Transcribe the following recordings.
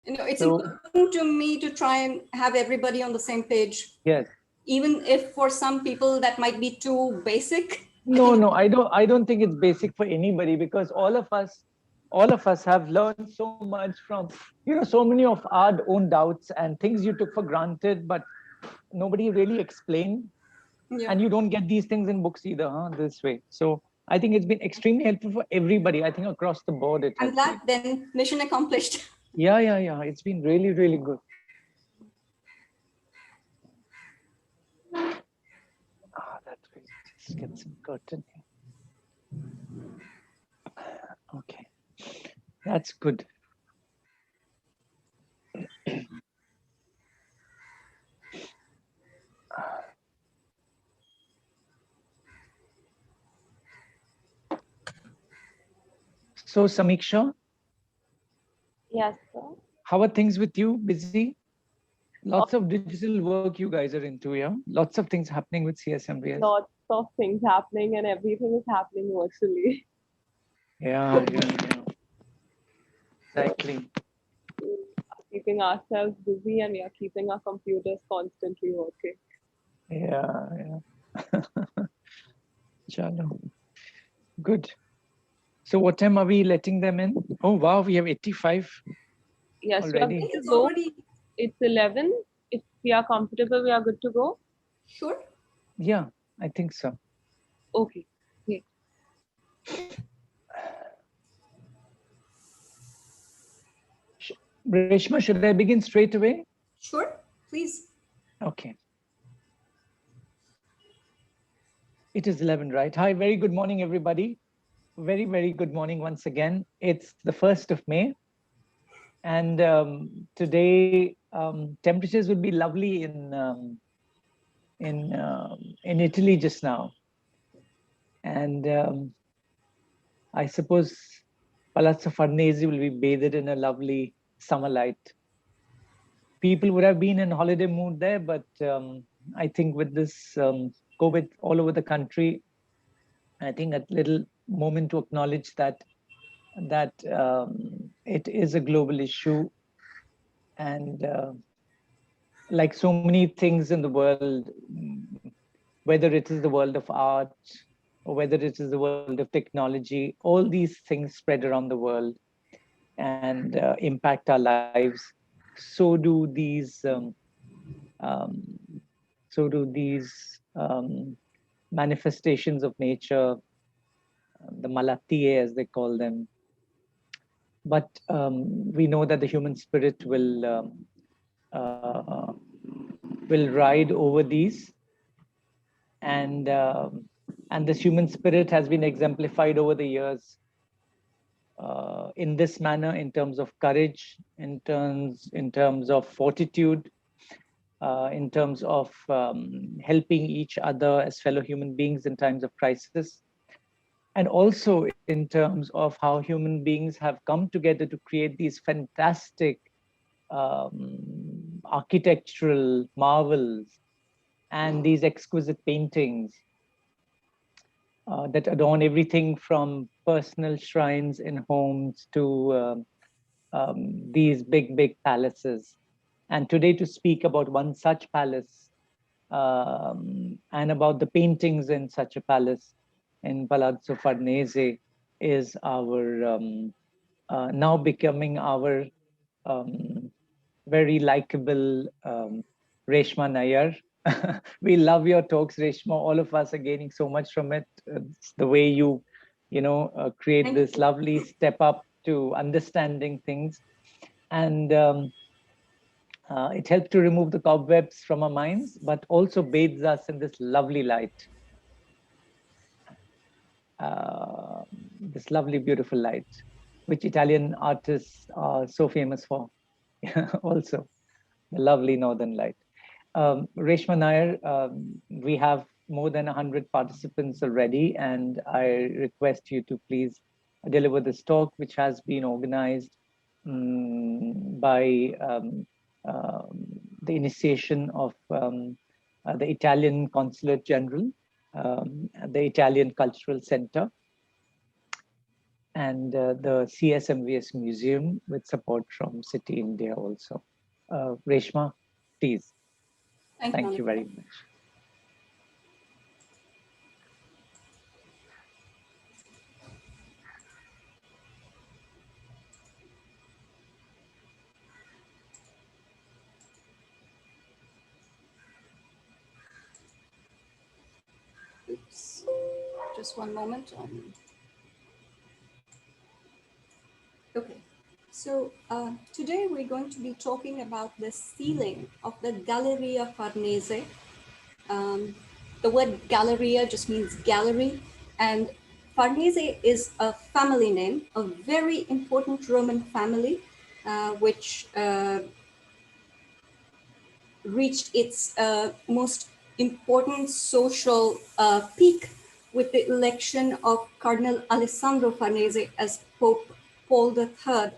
It's So, important to me to try and have everybody on the same page. yes. Even if for some people that might be too basic. No, I don't think it's basic for anybody, because all of us have learned so much from, so many of our own doubts and things you took for granted, but nobody really explained. Yeah. And you don't get these things in books either, this way. So I think it's been extremely helpful for everybody. I think across the board it has I'm glad then, mission accomplished. Yeah. It's been really, really good. That way, just get some curtain here. Okay, that's good. So, Samiksha? Yes, sir. How are things with you? Busy? Lots of digital work you guys are into, yeah? Lots of things happening with CSMVS. Lots of things happening and everything is happening virtually. Yeah. Exactly. Keeping ourselves busy and we are keeping our computers constantly working. Yeah. Chalo. Good. So what time are we letting them in? Oh, wow, we have 85 yes, already. We are good to go. It's 11. If we are comfortable, we are good to go. Sure. Yeah, I think so. Okay. Great. Reshma, should I begin straight away? Sure, please. Okay. It is 11, right? Hi, very good morning, everybody. Very, very good morning once again. It's the 1st of May. And today, temperatures will be lovely in Italy just now. And I suppose Palazzo Farnese will be bathed in a lovely summer light. People would have been in holiday mood there, but I think with this COVID all over the country, I think a little moment to acknowledge that it is a global issue, and like so many things in the world, whether it is the world of art or whether it is the world of technology, all these things spread around the world and impact our lives. So do these manifestations of nature, the malatie as they call them. But we know that the human spirit will ride over these, and this human spirit has been exemplified over the years in this manner, in terms of courage, in terms of fortitude, in terms of helping each other as fellow human beings in times of crisis, and also in terms of how human beings have come together to create these fantastic architectural marvels and these exquisite paintings that adorn everything from personal shrines in homes to these big palaces. And today, to speak about one such palace and about the paintings in such a palace in Palazzo Farnese is our now becoming our very likable Reshma Nayyar. We love your talks, Reshma. All of us are gaining so much from it. It's the way you create this lovely step up to understanding things. And it helps to remove the cobwebs from our minds, but also bathes us in this lovely light. This lovely, beautiful light, which Italian artists are so famous for. Also, the lovely northern light. Reshma Nayyar, we have more than 100 participants already, and I request you to please deliver this talk, which has been organized by the initiation of the Italian Consulate General, the Italian Cultural Center. and the CSMVS Museum with support from Citi India also. Reshma, please. Thank you very much. Oops. Just one moment. Okay. So today we're going to be talking about the ceiling of the Galleria Farnese. The word Galleria just means gallery, and Farnese is a family name, a very important Roman family, which reached its most important social peak with the election of Cardinal Alessandro Farnese as Pope Paul III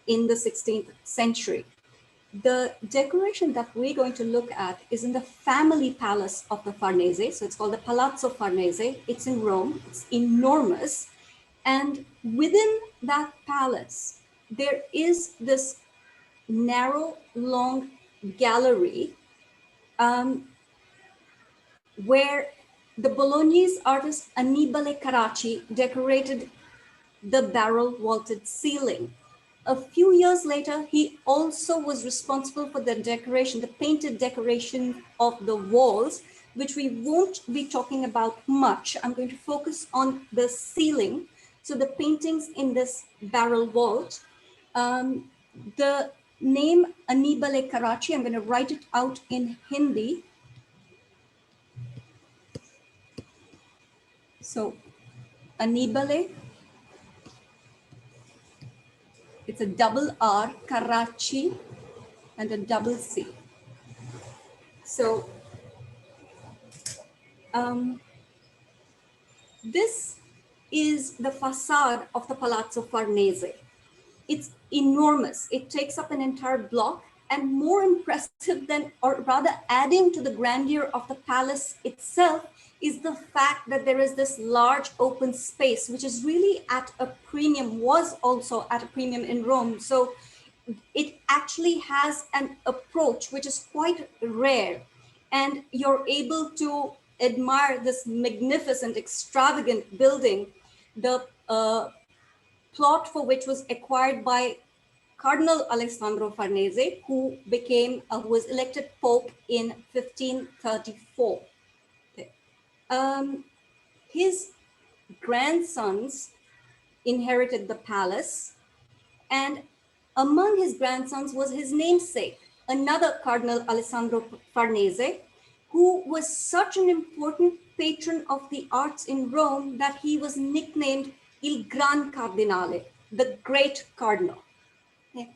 in the 16th century. The decoration that we're going to look at is in the family palace of the Farnese. So it's called the Palazzo Farnese. It's in Rome. It's enormous. And within that palace, there is this narrow, long gallery where the Bolognese artist Annibale Carracci decorated the barrel vaulted ceiling. A few years later, he also was responsible for the decoration, the painted decoration of the walls, which we won't be talking about much. I'm going to focus on the ceiling. So the paintings in this barrel vault. The name Annibale Carracci, I'm going to write it out in Hindi. So Annibale, it's a double R, Carracci, and a double C. So this is the facade of the Palazzo Farnese. It's enormous. It takes up an entire block, and more impressive than, or rather adding to the grandeur of the palace itself, is the fact that there is this large open space, which is really at a premium, was also at a premium in Rome. So it actually has an approach which is quite rare, and you're able to admire this magnificent, extravagant building, the plot for which was acquired by Cardinal Alessandro Farnese, who was elected Pope in 1534. Okay. His grandsons inherited the palace, and among his grandsons was his namesake, another Cardinal Alessandro Farnese, who was such an important patron of the arts in Rome that he was nicknamed Il Gran Cardinale, the Great Cardinal. Okay.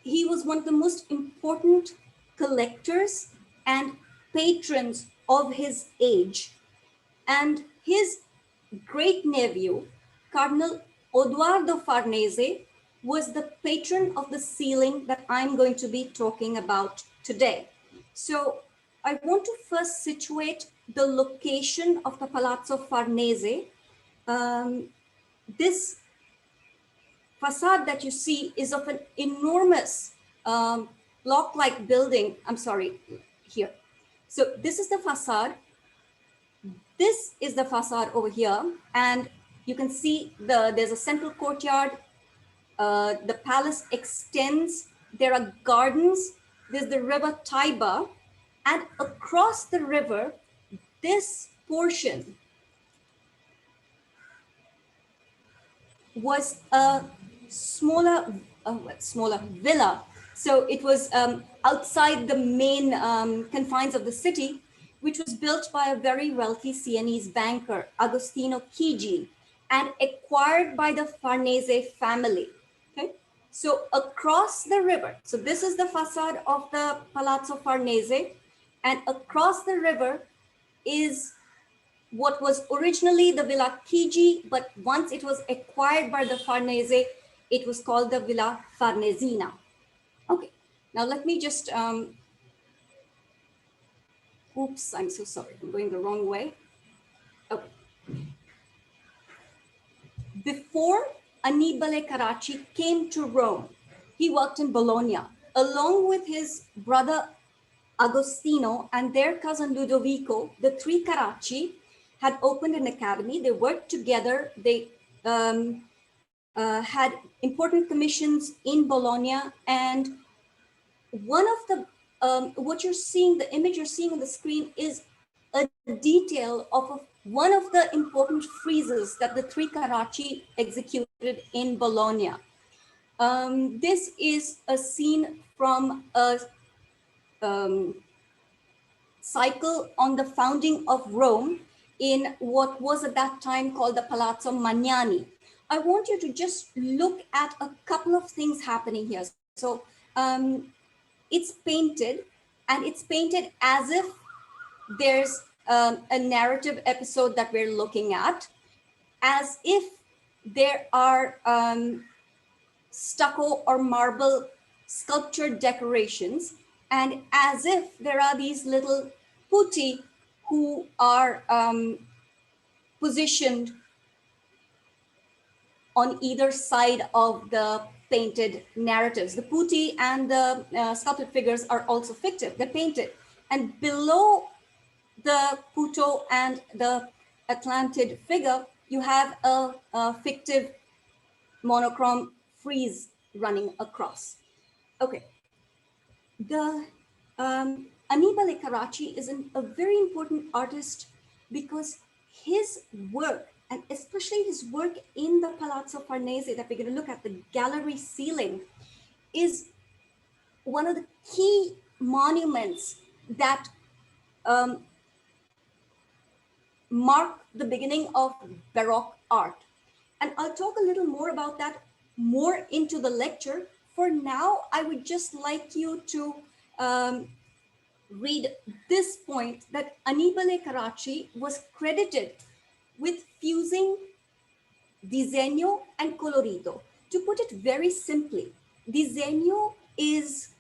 He was one of the most important collectors and patrons of his age. And his great nephew, Cardinal Odoardo Farnese, was the patron of the ceiling that I'm going to be talking about today. So I want to first situate the location of the Palazzo Farnese. This facade that you see is of an enormous block-like building. I'm sorry, here. So this is the facade. This is the facade over here, and you can see there's a central courtyard. The palace extends. There are gardens. There's the river Tiber, and across the river, this portion was a smaller villa. So it was outside the main confines of the city, which was built by a very wealthy Sienese banker, Agostino Chigi, and acquired by the Farnese family. Okay, so across the river, so this is the facade of the Palazzo Farnese, and across the river is what was originally the Villa Chigi, but once it was acquired by the Farnese, it was called the Villa Farnesina. Okay, now let me just, oops, I'm so sorry, I'm going the wrong way. Okay. before Annibale Carracci came to Rome, he worked in Bologna along with his brother Agostino and their cousin Ludovico. The three Carracci had opened an academy. They worked together. They had important commissions in Bologna, and one of the what you're seeing, the image you're seeing on the screen, is a detail of one of the important friezes that the three Carracci executed in Bologna. This is a scene from a cycle on the founding of Rome in what was at that time called the Palazzo Manani. I want you to just look at a couple of things happening here. So it's painted, and it's painted as if there's a narrative episode that we're looking at, as if there are stucco or marble sculptured decorations, and as if there are these little putti who are positioned on either side of the painted narratives. The putti and the sculpted figures are also fictive, they're painted. And below the Puto and the Atlantid figure, you have a fictive monochrome frieze running across. Okay, the Annibale Carracci is a very important artist because his work, and especially his work in the Palazzo Farnese that we're going to look at, the gallery ceiling, is one of the key monuments that mark the beginning of Baroque art. And I'll talk a little more about that more into the lecture. For now, I would just like you to read this point, that Annibale Carracci was credited with fusing disegno and colorito. To put it very simply, disegno is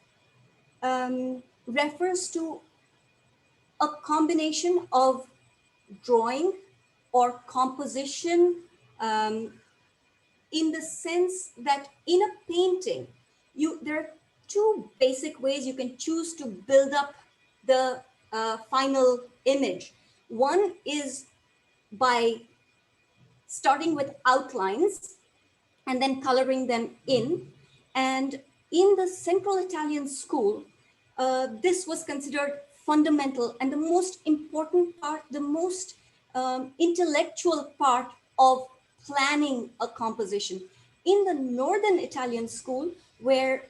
refers to a combination of drawing or composition, in the sense that in a painting, there are two basic ways you can choose to build up the final image. One is by starting with outlines and then coloring them in. And in the Central Italian school, this was considered fundamental and the most important part, the most intellectual part of planning a composition. In the Northern Italian school, where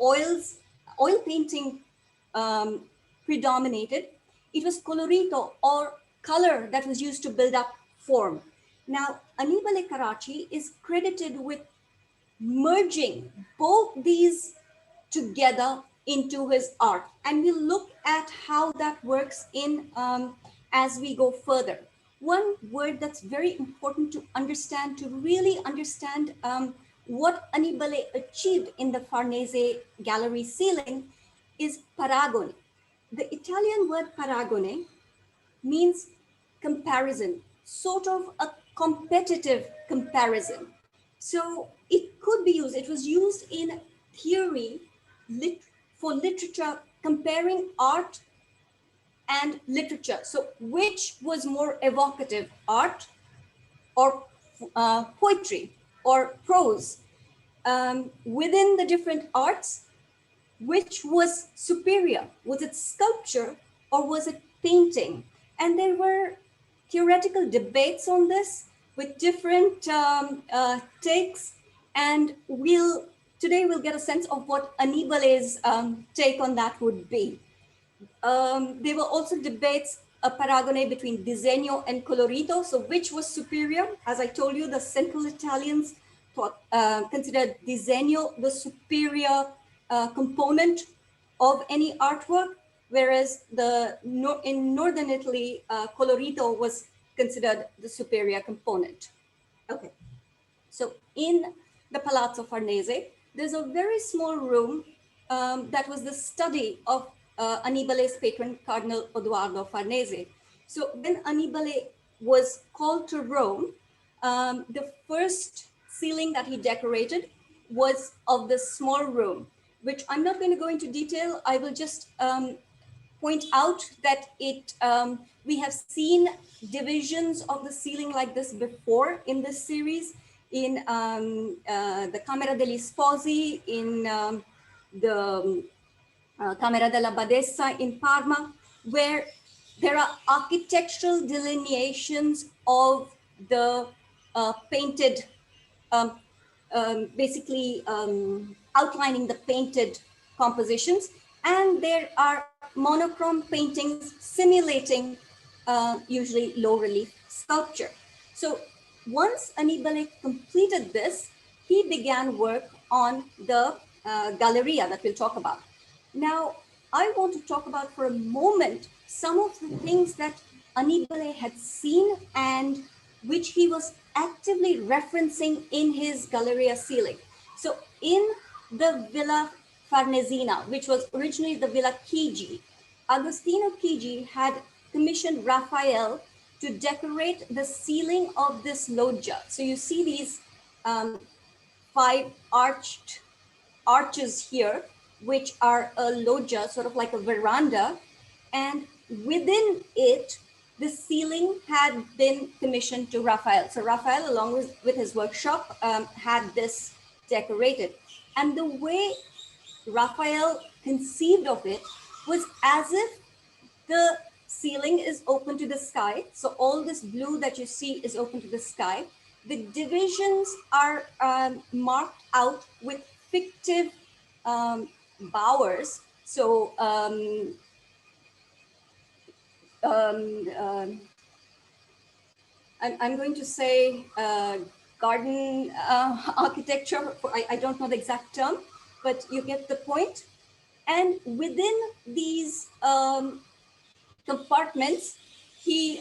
oil painting predominated, it was colorito or color that was used to build up form. Now, Annibale Carracci is credited with merging both these together into his art. And we'll look at how that works in as we go further. One word that's very important to understand, to really understand what Annibale achieved in the Farnese gallery ceiling, is paragone. The Italian word paragone means comparison, sort of a competitive comparison. So it could be used, it was used in theory for literature, comparing art and literature. So which was more evocative, art or poetry or prose? Within the different arts, which was superior? Was it sculpture or was it painting? And there were theoretical debates on this with different takes. And today we'll get a sense of what Annibale's take on that would be. There were also debates, a paragone between disegno and colorito. So which was superior? As I told you, the Central Italians considered disegno the superior component of any artwork, whereas in Northern Italy, colorito was considered the superior component. Okay, so in the Palazzo Farnese, there's a very small room that was the study of Annibale's patron, Cardinal Odoardo Farnese. So when Annibale was called to Rome, The first ceiling that he decorated was of this small room, which I'm not going to go into detail. I will just point out that we have seen divisions of the ceiling like this before in this series, in the Camera degli Sposi, in the Camera della Badessa in Parma, where there are architectural delineations of the painted, um, basically outlining the painted compositions, and there are monochrome paintings simulating usually low relief sculpture. So once Annibale completed this, he began work on the Galleria that we'll talk about. Now, I want to talk about for a moment some of the things that Annibale had seen and which he was actively referencing in his Galleria ceiling. So in the Villa Farnesina, which was originally the Villa Chigi, Agostino Chigi had commissioned Raphael to decorate the ceiling of this loggia. So you see these 5 arches here, which are a loggia, sort of like a veranda. And within it, the ceiling had been commissioned to Raphael. So Raphael, along with his workshop, had this decorated. And the way Raphael conceived of it was as if the ceiling is open to the sky. So all this blue that you see is open to the sky. The divisions are marked out with fictive bowers. So I'm going to say garden architecture. I don't know the exact term, but you get the point. And within these compartments, the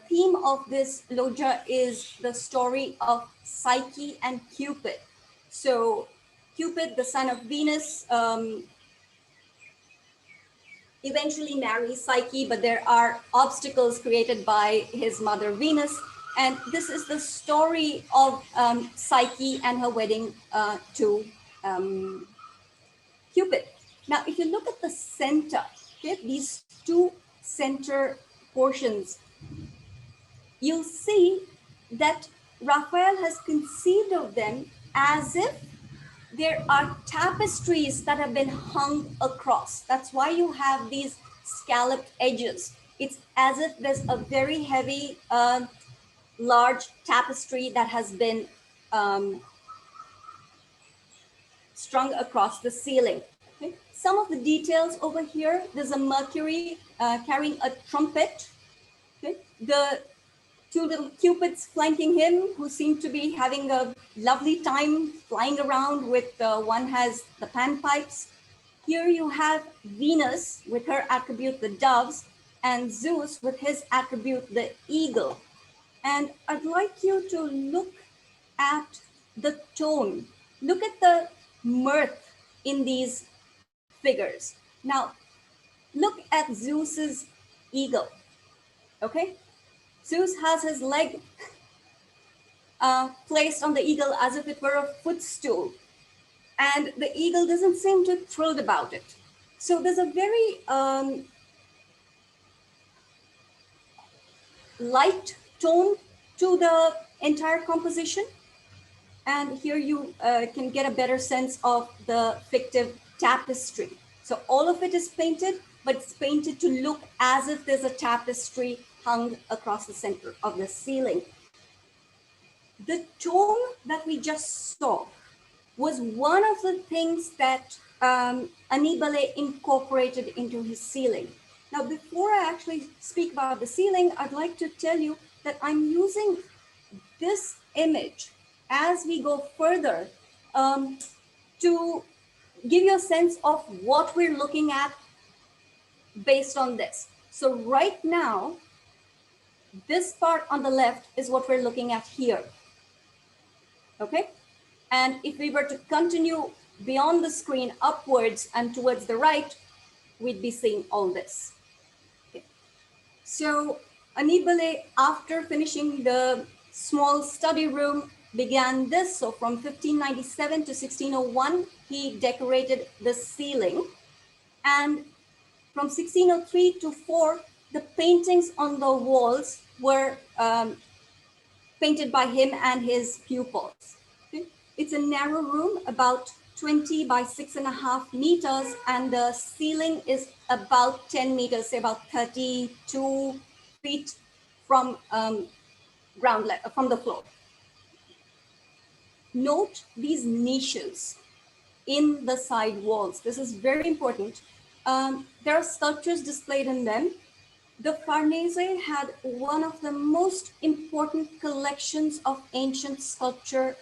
theme of this loggia is the story of Psyche and Cupid. So Cupid, the son of Venus, eventually marries Psyche, but there are obstacles created by his mother Venus. And this is the story of Psyche and her wedding to Cupid. Now, if you look at the center, okay, these 2 center portions, you'll see that Raphael has conceived of them as if there are tapestries that have been hung across. That's why you have these scalloped edges. It's as if there's a very heavy, large tapestry that has been strung across the ceiling. Okay. Some of the details over here, there's a Mercury carrying a trumpet. Okay. The 2 little cupids flanking him, who seem to be having a lovely time flying around with, one has the panpipes. Here you have Venus with her attribute, the doves, and Zeus with his attribute, the eagle. And I'd like you to look at the tone. Look at the mirth in these figures. Now, look at Zeus's eagle, okay? Zeus has his leg placed on the eagle as if it were a footstool, and the eagle doesn't seem too thrilled about it. So there's a very light tone to the entire composition. And here you can get a better sense of the fictive tapestry. So all of it is painted, but it's painted to look as if there's a tapestry hung across the center of the ceiling. The tone that we just saw was one of the things that Annibale incorporated into his ceiling. Now, before I actually speak about the ceiling, I'd like to tell you that I'm using this image as we go further to give you a sense of what we're looking at based on this. So right now, this part on the left is what we're looking at here, okay? And if we were to continue beyond the screen upwards and towards the right, we'd be seeing all this. Okay. So Annibale, after finishing the small study room, began this. So from 1597 to 1601, he decorated the ceiling. And from 1603 to 4, the paintings on the walls were painted by him and his pupils. Okay? It's a narrow room, about 20 by 6.5 meters, and the ceiling is about 10 meters, say about 32 feet from ground level, from the floor. Note these niches in the side walls. This is very important. There are sculptures displayed in them. The Farnese had one of the most important collections of ancient sculpture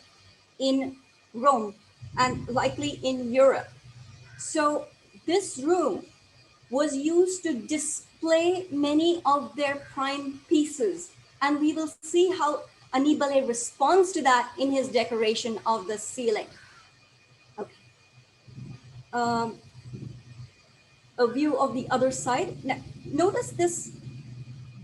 in Rome and likely in Europe. So this room was used to display many of their prime pieces. And we will see how Annibale responds to that in his decoration of the ceiling. Okay. A view of the other side. Now, notice this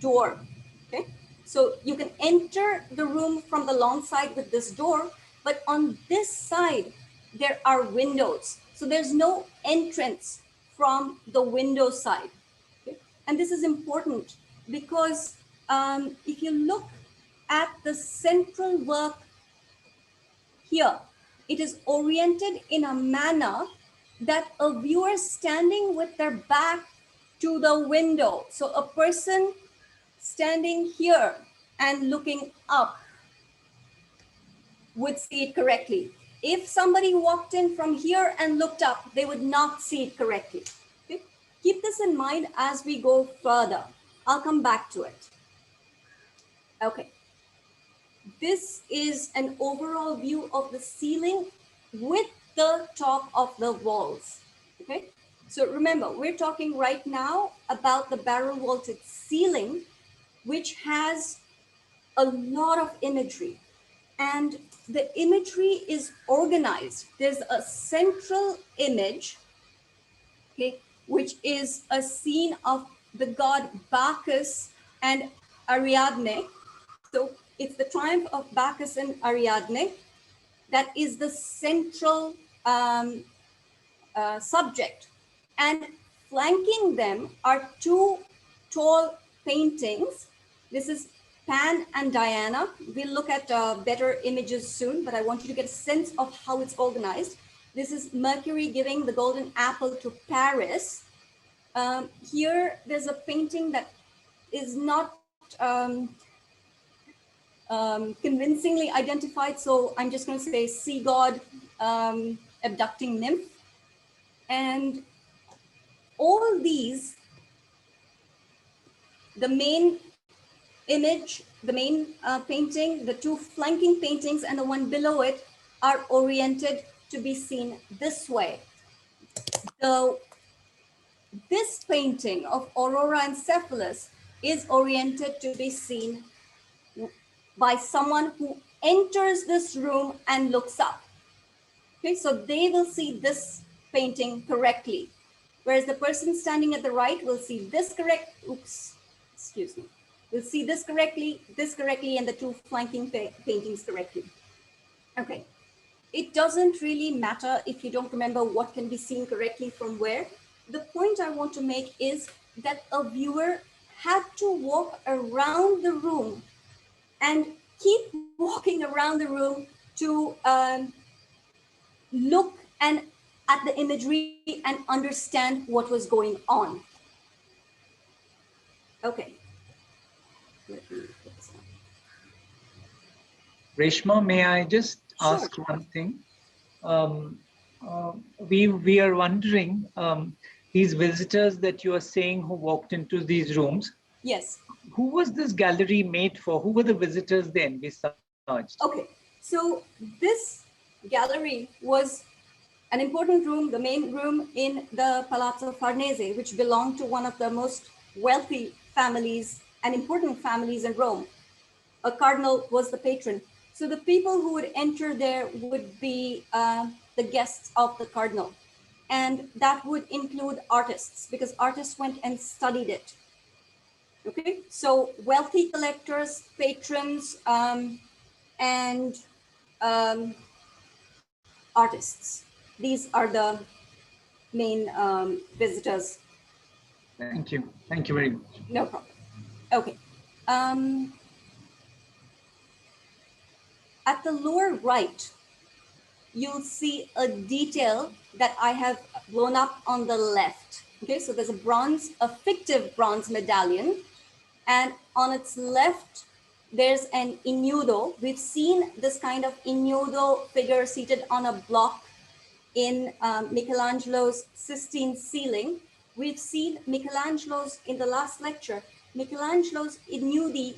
door, okay? So you can enter the room from the long side with this door, but on this side, there are windows. So there's no entrance from the window side. Okay? And this is important because if you look at the central work here, it is oriented in a manner that a viewer standing with their back to the window. So a person standing here and looking up would see it correctly. If somebody walked in from here and looked up, they would not see it correctly. Okay? Keep this in mind as we go further. I'll come back to it. Okay. This is an overall view of the ceiling with the top of the walls. Okay. So remember, we're talking right now about the barrel vaulted ceiling, which has a lot of imagery, and the imagery is organized. There's a central image, okay, which is a scene of the god Bacchus and Ariadne. So it's the triumph of Bacchus and Ariadne that is the central subject. And flanking them are two tall paintings. This is Pan and Diana. We'll look at better images soon, but I want you to get a sense of how it's organized. This is Mercury giving the golden apple to Paris. Here, there's a painting that is not convincingly identified, so I'm just going to say sea god abducting nymph. And all these, the main image, the main painting, the two flanking paintings, and the one below it are oriented to be seen this way. So this painting of Aurora and Cephalus is oriented to be seen by someone who enters this room and looks up. Okay, so they will see this painting correctly, whereas the person standing at the right will see this correct, excuse me, will see this correctly, and the two flanking paintings correctly. Okay, it doesn't really matter if you don't remember what can be seen correctly from where. The point I want to make is that a viewer had to walk around the room and keep walking around the room to look and at the imagery and understand what was going on. Okay. Reshma, may I just ask Sure. one thing? We are wondering, these visitors that you are saying who walked into these rooms, Yes. who was this gallery made for? Who were the visitors they envisaged? Okay. So this gallery was an important room, the main room in the Palazzo Farnese, which belonged to one of the most wealthy families and important families in Rome. A cardinal was the patron. So the people who would enter there would be the guests of the cardinal. And that would include artists, because artists went and studied it. Okay, so wealthy collectors, patrons, and um, artists. These are the main visitors. Thank you. Thank you very much. No problem. Okay. Um, at the lower right, you'll see a detail that I have blown up on the left. Okay, so there's a fictive bronze medallion, and on its left, there's an ignudo. We've seen this kind of ignudo figure seated on a block in Michelangelo's Sistine ceiling. We've seen Michelangelo's, in the last lecture, Michelangelo's ignudi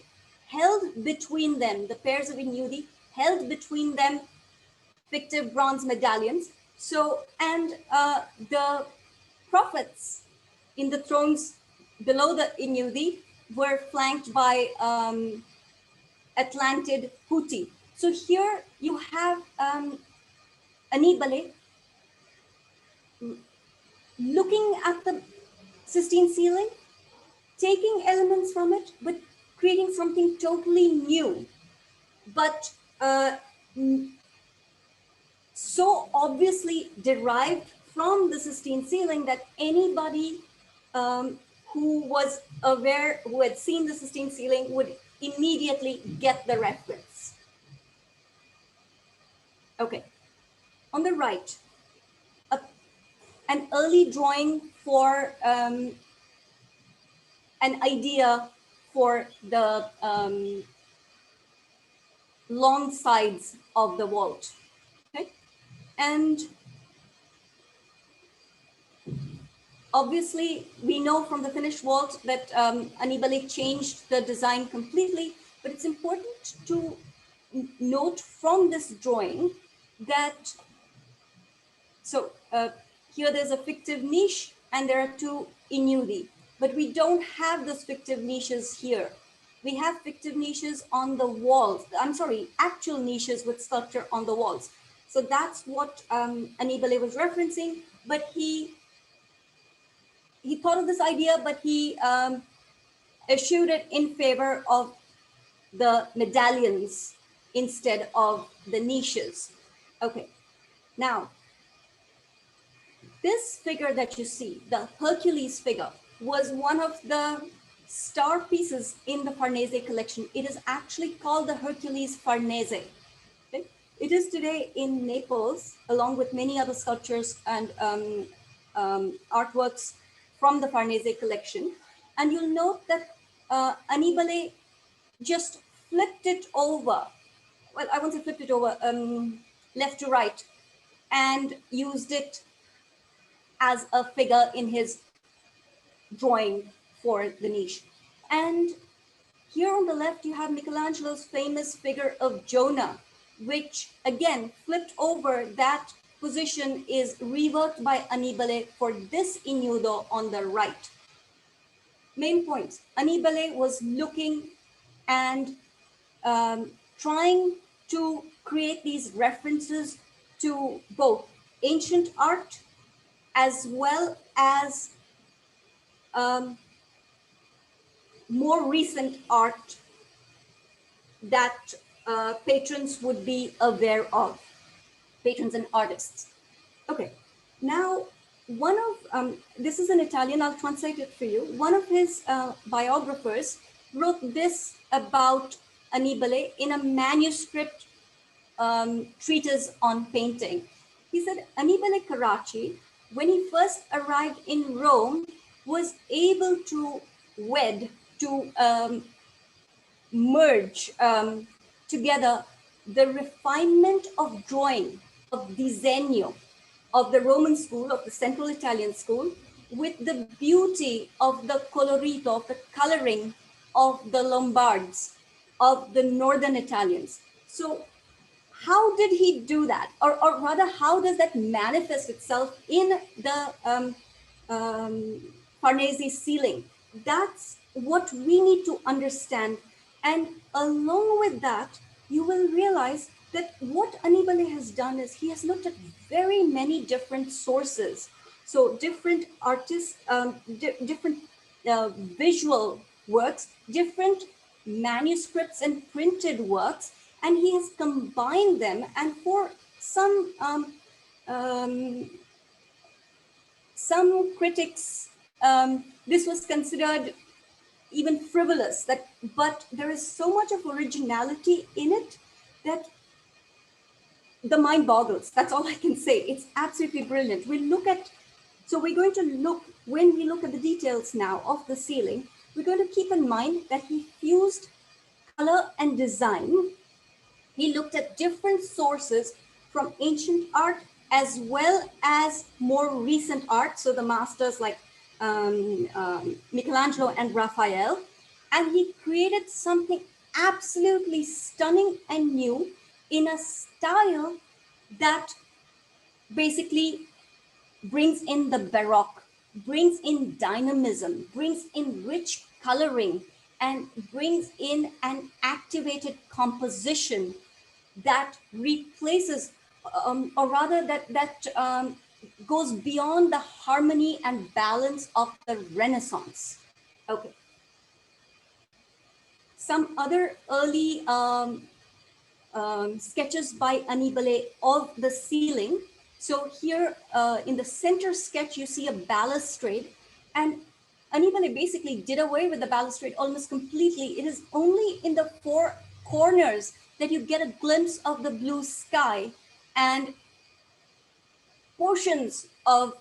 held between them, the pairs of ignudi held between them fictive bronze medallions. So, and the prophets in the thrones below the ignudi were flanked by Atlantid Huti. So here you have Annibale looking at the Sistine ceiling, taking elements from it, but creating something totally new, but so obviously derived from the Sistine ceiling that anybody who was aware, who had seen the Sistine ceiling, would immediately get the reference. Okay, on the right, an early drawing for an idea for the long sides of the vault. Okay, and obviously, we know from the finished vault that Annibale changed the design completely, but it's important to note from this drawing that, so here there's a fictive niche and there are two ignudi, but we don't have those fictive niches here. We have fictive niches on the walls. I'm sorry, actual niches with sculpture on the walls. So that's what Annibale was referencing, but he thought of this idea, but he eschewed it in favor of the medallions instead of the niches. Okay, now, this figure that you see, the Hercules figure, was one of the star pieces in the Farnese collection. It is actually called the Hercules Farnese. Okay? It is today in Naples, along with many other sculptures and artworks from the Farnese collection. And you'll note that Annibale just flipped it over. Well, I won't say flipped it over, left to right, and used it as a figure in his drawing for the niche. And here on the left, you have Michelangelo's famous figure of Jonah, which again, flipped over, that position is reworked by Annibale for this ignudo on the right. Main points, Annibale was looking and trying to create these references to both ancient art as well as more recent art that patrons would be aware of, patrons and artists. Okay, now one of, this is in Italian, I'll translate it for you. One of his biographers wrote this about Annibale in a manuscript treatise on painting. He said, Annibale Carracci, when he first arrived in Rome, was able to merge together the refinement of drawing, of disegno, of the Roman school, of the Central Italian school, with the beauty of the colorito, of the coloring of the Lombards, of the Northern Italians. So how did he do that? Or rather, how does that manifest itself in the Farnese ceiling? That's what we need to understand. And along with that, you will realize that what Annibale has done is he has looked at very many different sources. So different artists, different visual works, different manuscripts and printed works, and he has combined them. And for some critics, this was considered even frivolous, but there is so much of originality in it that the mind boggles. That's all I can say. It's absolutely brilliant. So we're going to look, when we look at the details now of the ceiling, we're going to keep in mind that he fused color and design. He looked at different sources from ancient art as well as more recent art. So the masters like Michelangelo and Raphael, and he created something absolutely stunning and new in a style that basically brings in the Baroque, brings in dynamism, brings in rich coloring, and brings in an activated composition that replaces, or rather that goes beyond the harmony and balance of the Renaissance. Okay. Some other early sketches by Annibale of the ceiling. So here in the center sketch, you see a balustrade, and Annibale basically did away with the balustrade almost completely. It is only in the four corners that you get a glimpse of the blue sky and portions of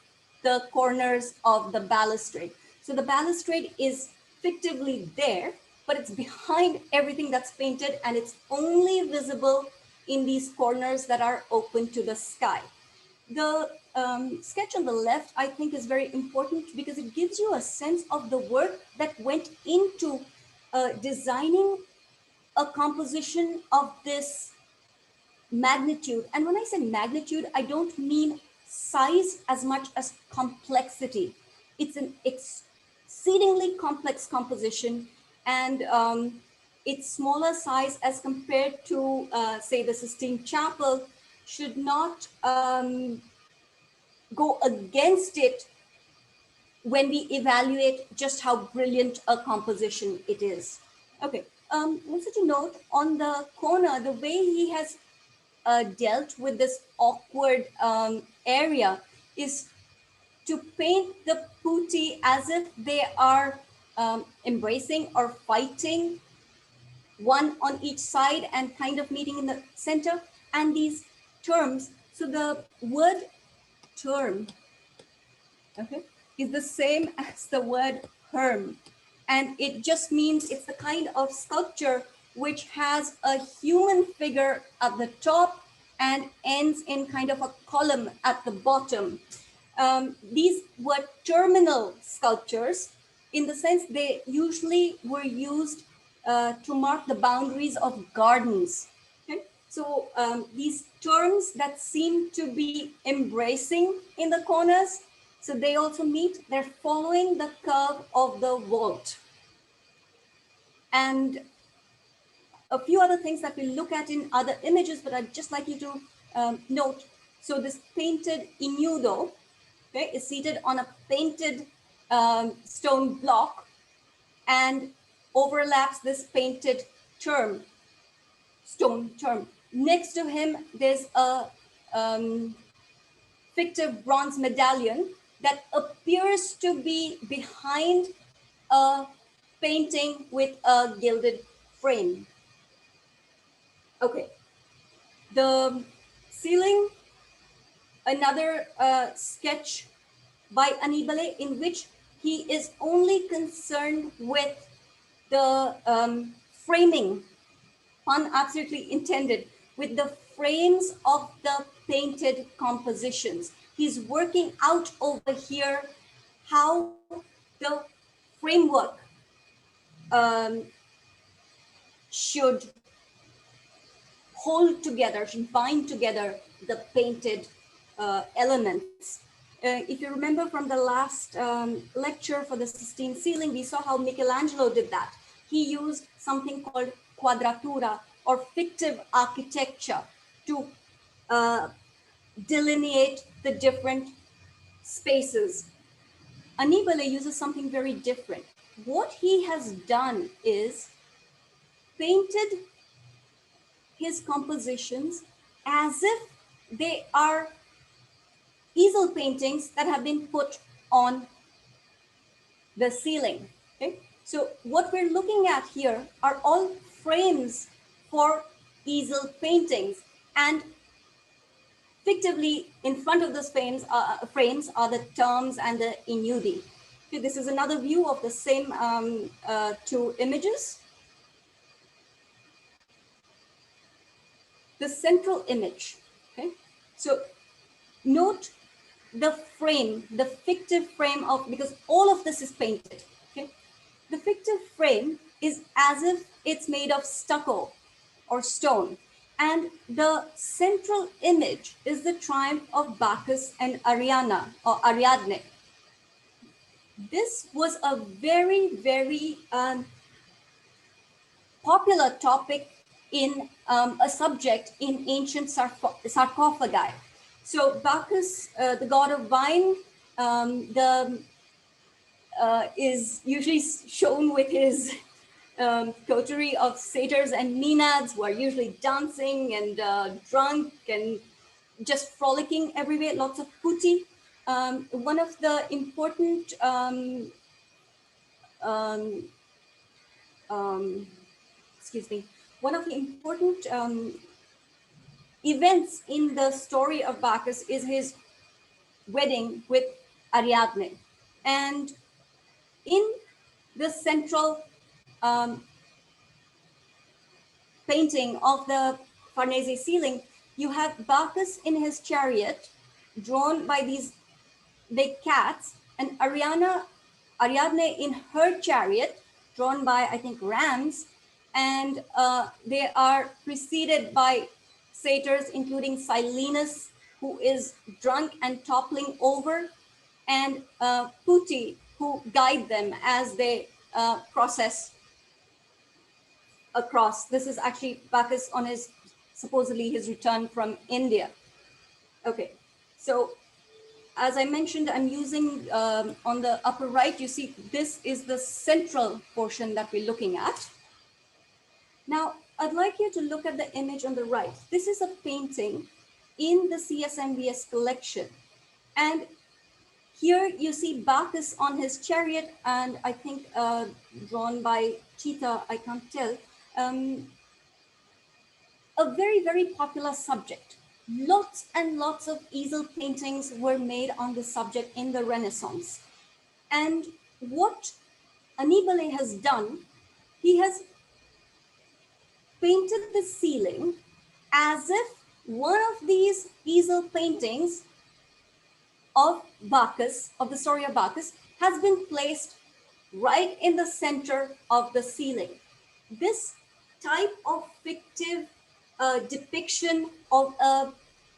the corners of the balustrade. So the balustrade is fictively there, but it's behind everything that's painted, and it's only visible in these corners that are open to the sky. The sketch on the left, I think, is very important because it gives you a sense of the work that went into designing a composition of this magnitude. And when I say magnitude, I don't mean size as much as complexity. It's an exceedingly complex composition, and its smaller size as compared to, say, the Sistine Chapel should not go against it when we evaluate just how brilliant a composition it is. Okay, also to note on the corner, the way he has dealt with this awkward area is to paint the putti as if they are embracing or fighting, one on each side and kind of meeting in the center. And these terms, so the word term, okay, is the same as the word herm. And it just means it's the kind of sculpture which has a human figure at the top and ends in kind of a column at the bottom. These were terminal sculptures in the sense they usually were used to mark the boundaries of gardens. Okay? So these terms that seem to be embracing in the corners, so they also meet, they're following the curve of the vault. And a few other things that we'll look at in other images, but I'd just like you to note. So this painted ignudo, okay, is seated on a painted stone block and overlaps this painted stone term. Next to him, there's a fictive bronze medallion that appears to be behind a painting with a gilded frame. Okay, the ceiling, another sketch by Annibale in which he is only concerned with the framing, pun absolutely intended, with the frames of the painted compositions. He's working out over here how the framework should hold together, should bind together the painted elements. If you remember from the last lecture for the Sistine ceiling, we saw how Michelangelo did that. He used something called quadratura or fictive architecture to delineate the different spaces. Annibale uses something very different. what he has done is painted his compositions as if they are easel paintings that have been put on the ceiling. Okay? So what we're looking at here are all frames for easel paintings, and fictively in front of those frames are the terms and the inudi. Okay, this is another view of the same two images. The central image. Okay, so note the frame, the fictive frame of, because all of this is painted. Okay, the fictive frame is as if it's made of stucco or stone, and the central image is the triumph of Bacchus and Ariana or Ariadne. This was a very, very popular topic in a subject in ancient sarcophagi. So Bacchus, the god of wine, is usually shown with his coterie of satyrs and maenads who are usually dancing and drunk and just frolicking everywhere, lots of putti. One of the important excuse me, one of the important events in the story of Bacchus is his wedding with Ariadne. And in the central painting of the Farnese ceiling, you have Bacchus in his chariot, drawn by these big cats, and Ariadne in her chariot, drawn by, I think, rams, and they are preceded by satyrs, including Silenus, who is drunk and toppling over, and putti, who guide them as they process across. This is actually Bacchus on his, supposedly his return from India. Okay, so as I mentioned, I'm using on the upper right, you see this is the central portion that we're looking at. Now, I'd like you to look at the image on the right. This is a painting in the CSMVS collection. And here you see Bacchus on his chariot, and I think drawn by cheetah, I can't tell. A very, very popular subject. Lots and lots of easel paintings were made on this subject in the Renaissance. And what Annibale has done, he has painted the ceiling as if one of these easel paintings of Bacchus, of the story of Bacchus, has been placed right in the center of the ceiling. This type of fictive depiction of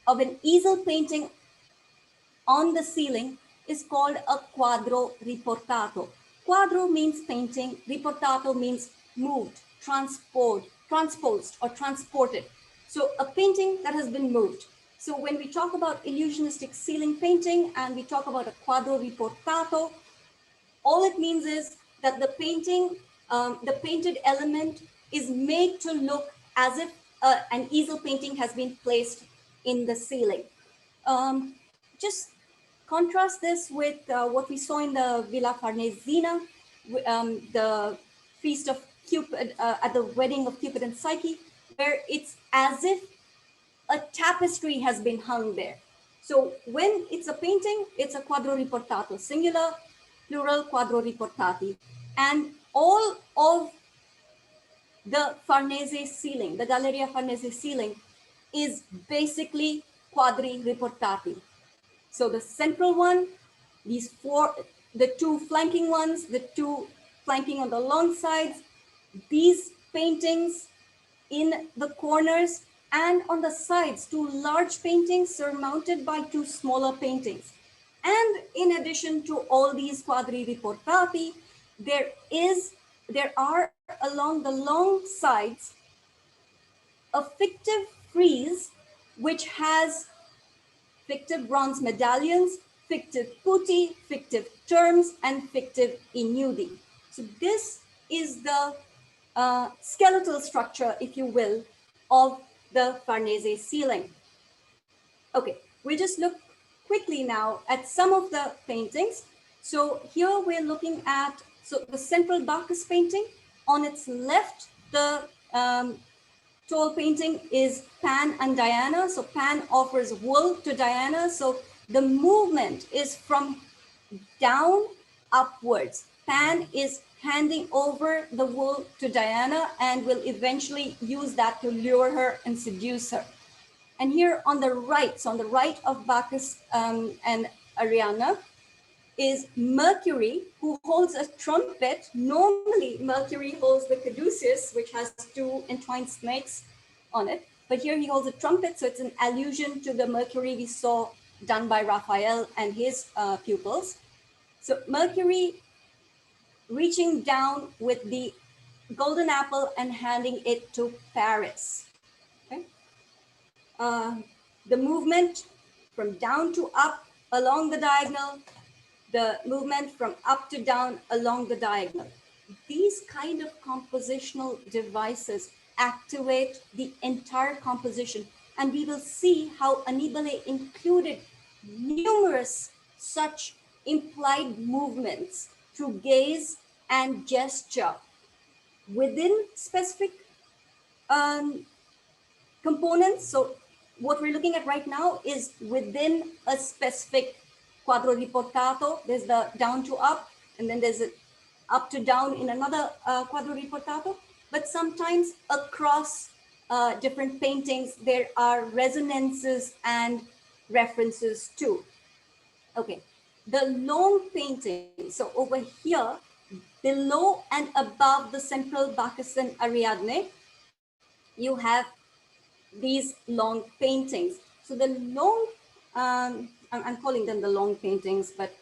an easel painting on the ceiling is called a quadro riportato. Quadro means painting, riportato means moved, transposed or transported. So a painting that has been moved. So when we talk about illusionistic ceiling painting and we talk about a quadro riportato, all it means is that the painting, the painted element is made to look as if an easel painting has been placed in the ceiling. Just contrast this with what we saw in the Villa Farnesina, the feast of Cupid, at the wedding of Cupid and Psyche, where it's as if a tapestry has been hung there. So when it's a painting, it's a quadro riportato, singular, plural quadro riportati. And all of the Farnese ceiling, the Galleria Farnese ceiling, is basically quadri riportati. So the central one, these four, the two flanking ones, the two flanking on the long sides, these paintings in the corners and on the sides, two large paintings surmounted by two smaller paintings. And in addition to all these quadri riportati, there are along the long sides a fictive frieze which has fictive bronze medallions, fictive putti, fictive terms, and fictive inudi. So this is the skeletal structure, if you will, of the Farnese ceiling. Okay, we'll just look quickly now at some of the paintings. So here we're looking at, so the central Bacchus painting. On its left, the tall painting is Pan and Diana. So Pan offers wool to Diana. So the movement is from down upwards. Pan is handing over the wool to Diana and will eventually use that to lure her and seduce her. And here on the right, so on the right of Bacchus and Ariana, is Mercury, who holds a trumpet. Normally, Mercury holds the caduceus, which has two entwined snakes on it. But here he holds a trumpet, so it's an allusion to the Mercury we saw done by Raphael and his pupils. So Mercury reaching down with the golden apple and handing it to Paris. Okay? The movement from down to up along the diagonal, the movement from up to down along the diagonal. These kind of compositional devices activate the entire composition. And we will see how Annibale included numerous such implied movements through gaze and gesture within specific components. So what we're looking at right now is within a specific quadro riportato. There's the down to up, and then there's an up to down in another quadro riportato. But sometimes across different paintings, there are resonances and references too. Okay, the long painting. So over here, below and above the central Bacchus and Ariadne, you have these long paintings. So the long, I'm calling them the long paintings, but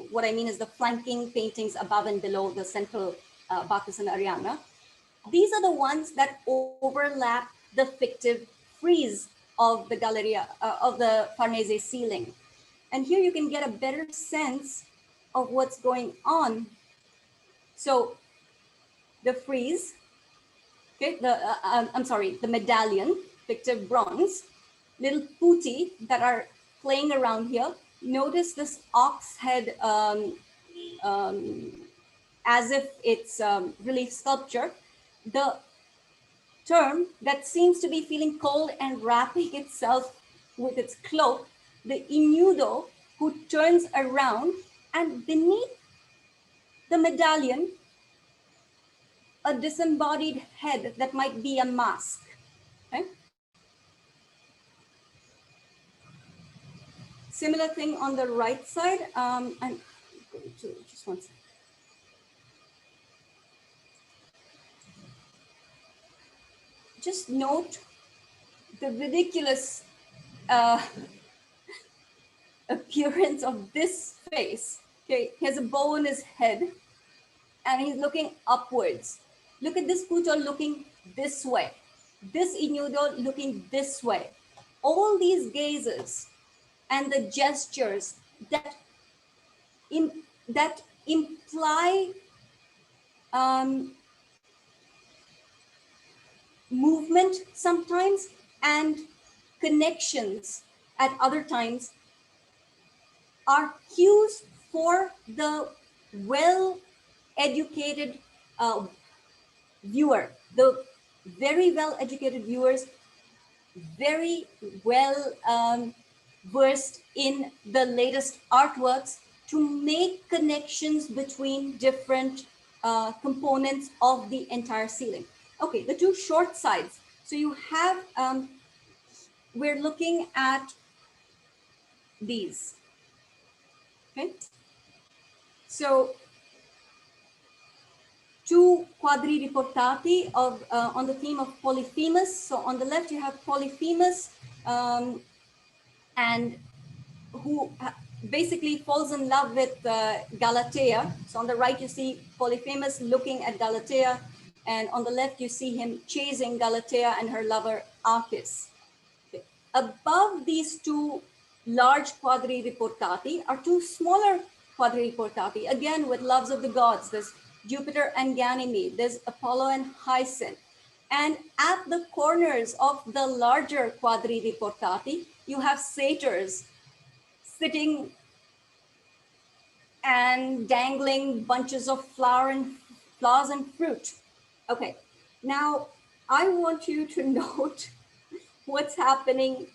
what I mean is the flanking paintings above and below the central Bacchus and Ariadne. These are the ones that overlap the fictive frieze of the Galleria, of the Farnese ceiling. And here you can get a better sense of what's going on. So the frieze, okay, I'm sorry, the medallion, fictive bronze, little putti that are playing around here. Notice this ox head as if it's relief sculpture. The term that seems to be feeling cold and wrapping itself with its cloak, the ignudo, who turns around, and beneath the medallion, a disembodied head that might be a mask. Okay? Similar thing on the right side. I'm going to just one second. Just note the ridiculous appearance of this face. Okay, he has a bow on his head and he's looking upwards. Look at this puto looking this way. This ignudo looking this way. All these gazes and the gestures that imply movement sometimes and connections at other times are cues for the well-educated viewer. The very well-educated viewers, very well versed in the latest artworks to make connections between different components of the entire ceiling. Okay, the two short sides. So you have, we're looking at these. Okay, so two quadri riportati of on the theme of Polyphemus. So on the left you have Polyphemus, and who basically falls in love with Galatea. So on the right you see Polyphemus looking at Galatea, and on the left you see him chasing Galatea and her lover Archis. Okay. Above these two large quadri riportati are two smaller quadri riportati, again with loves of the gods. There's Jupiter and Ganymede, there's Apollo and Hyacinth. And at the corners of the larger quadri portati, you have satyrs sitting and dangling bunches of flowers and fruit. Okay, now I want you to note what's happening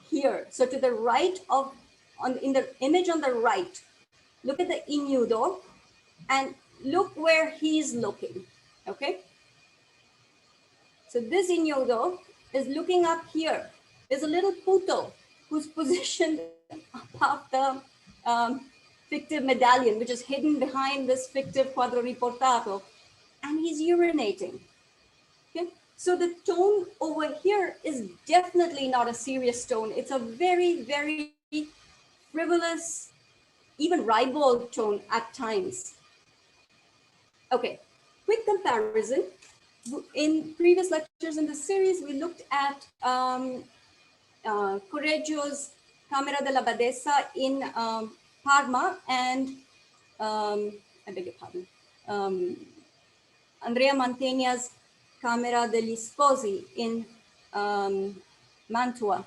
here. So to the right of, in the image on the right, look at the ignudo and look where he's looking, okay? So this ignudo is looking up here. There's a little puto who's positioned above the fictive medallion, which is hidden behind this fictive quadro riportato, and he's urinating. Okay? So the tone over here is definitely not a serious tone. It's a very, very frivolous, even ribald tone at times. Okay, quick comparison. In previous lectures in this series, we looked at Correggio's Camera della Badessa in Parma and, I beg your pardon, Andrea Mantegna's Camera degli Sposi in Mantua.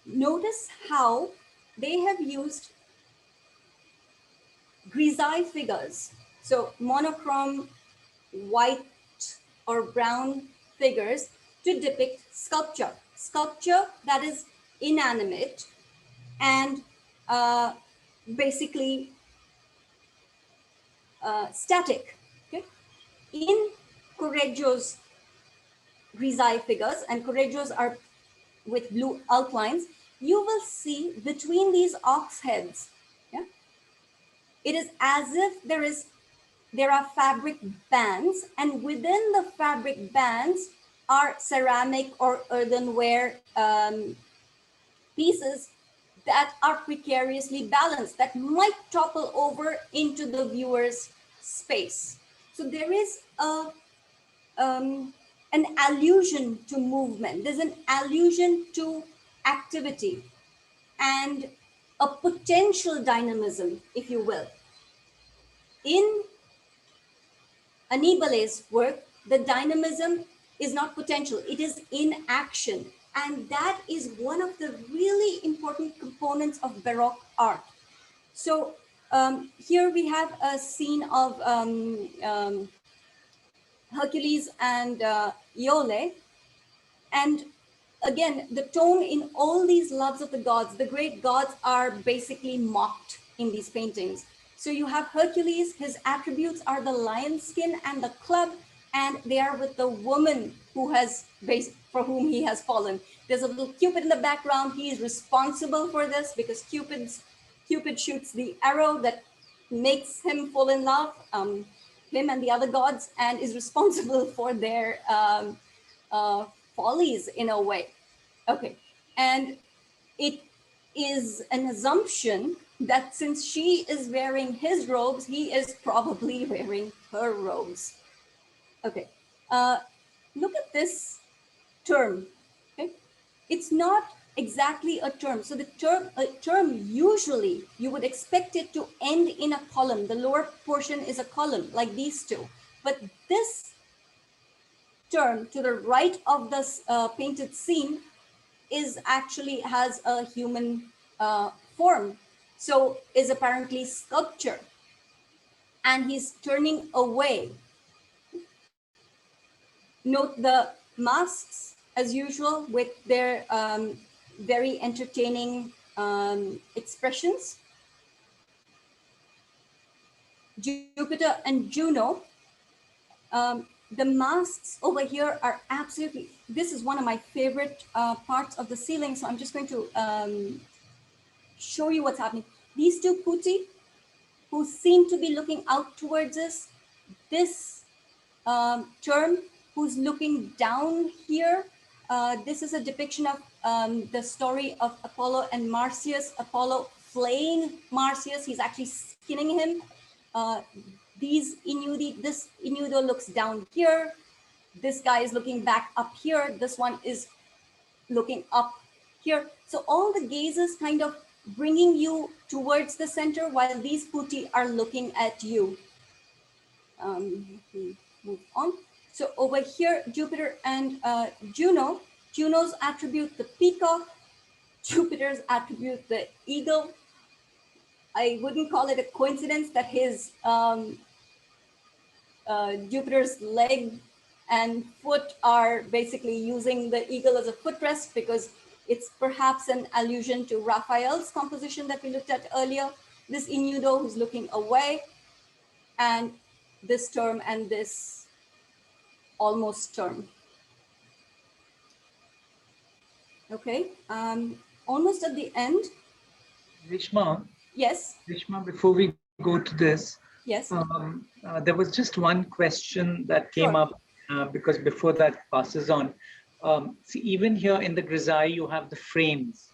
Notice how they have used grisaille figures. So monochrome, white or brown figures to depict sculpture. Sculpture that is inanimate and basically static. Okay? In Correggio's grisaille figures, and Correggio's are with blue outlines, you will see between these ox heads, yeah, it is as if there are fabric bands, and within the fabric bands are ceramic or earthenware pieces that are precariously balanced, that might topple over into the viewer's space. So there is an allusion to movement. There's an allusion to activity and a potential dynamism, if you will. In Annibale's work, the dynamism is not potential, it is in action. And that is one of the really important components of Baroque art. So here we have a scene of Hercules and Iole. And again, the tone in all these loves of the gods, the great gods are basically mocked in these paintings. So you have Hercules, his attributes are the lion skin and the club, and they are with the woman who has for whom he has fallen. There's a little Cupid in the background. He is responsible for this because Cupid shoots the arrow that makes him fall in love, him and the other gods, and is responsible for their follies in a way. Okay, and it is an assumption that since she is wearing his robes, he is probably wearing her robes. Okay, look at this term. Okay, it's not exactly a term. So the term usually you would expect it to end in a column. The lower portion is a column like these two, but this term to the right of this painted scene is actually has a human form. So is apparently sculpture, and he's turning away. Note the masks as usual with their very entertaining expressions. Jupiter and Juno, the masks over here are absolutely, this is one of my favorite parts of the ceiling. So I'm just going to show you what's happening. These two putti who seem to be looking out towards us, this term who's looking down here, this is a depiction of the story of Apollo and Marsyas. Apollo flaying Marsyas, he's actually skinning him. This ignudo looks down here. This guy is looking back up here. This one is looking up here. So all the gazes kind of bringing you towards the center while these putti are looking at you. Let me move on. So over here, Jupiter and Juno. Juno's attribute the peacock, Jupiter's attribute the eagle. I wouldn't call it a coincidence that his Jupiter's leg and foot are basically using the eagle as a footrest, because it's perhaps an allusion to Raphael's composition that we looked at earlier. This Inudo who's looking away, and this term and this almost term. Okay, almost at the end. Reshma, Yes. Reshma, before we go to this, Yes. there was just one question that came Sure. up because before that passes on. See, even here in the grisaille, you have the frames,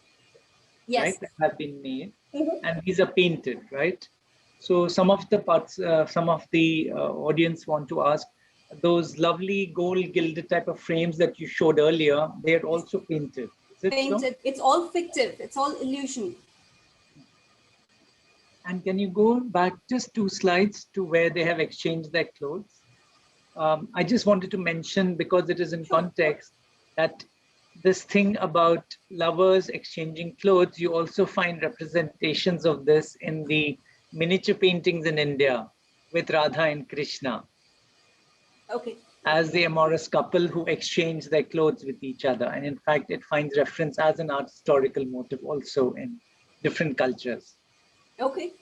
Yes. right, that have been made, Mhm. and these are painted, right? So some of the parts, some of the audience want to ask, those lovely gold gilded type of frames that you showed earlier, they are also painted. Is it Painted. so? It's all fictive. It's all illusion. And can you go back just 2 slides to where they have exchanged their clothes? I just wanted to mention, because it is in context, that this thing about lovers exchanging clothes, you also find representations of this in the miniature paintings in India with Radha and Krishna Okay. as the amorous couple who exchange their clothes with each other. And in fact, it finds reference as an art historical motive also in different cultures. Okay.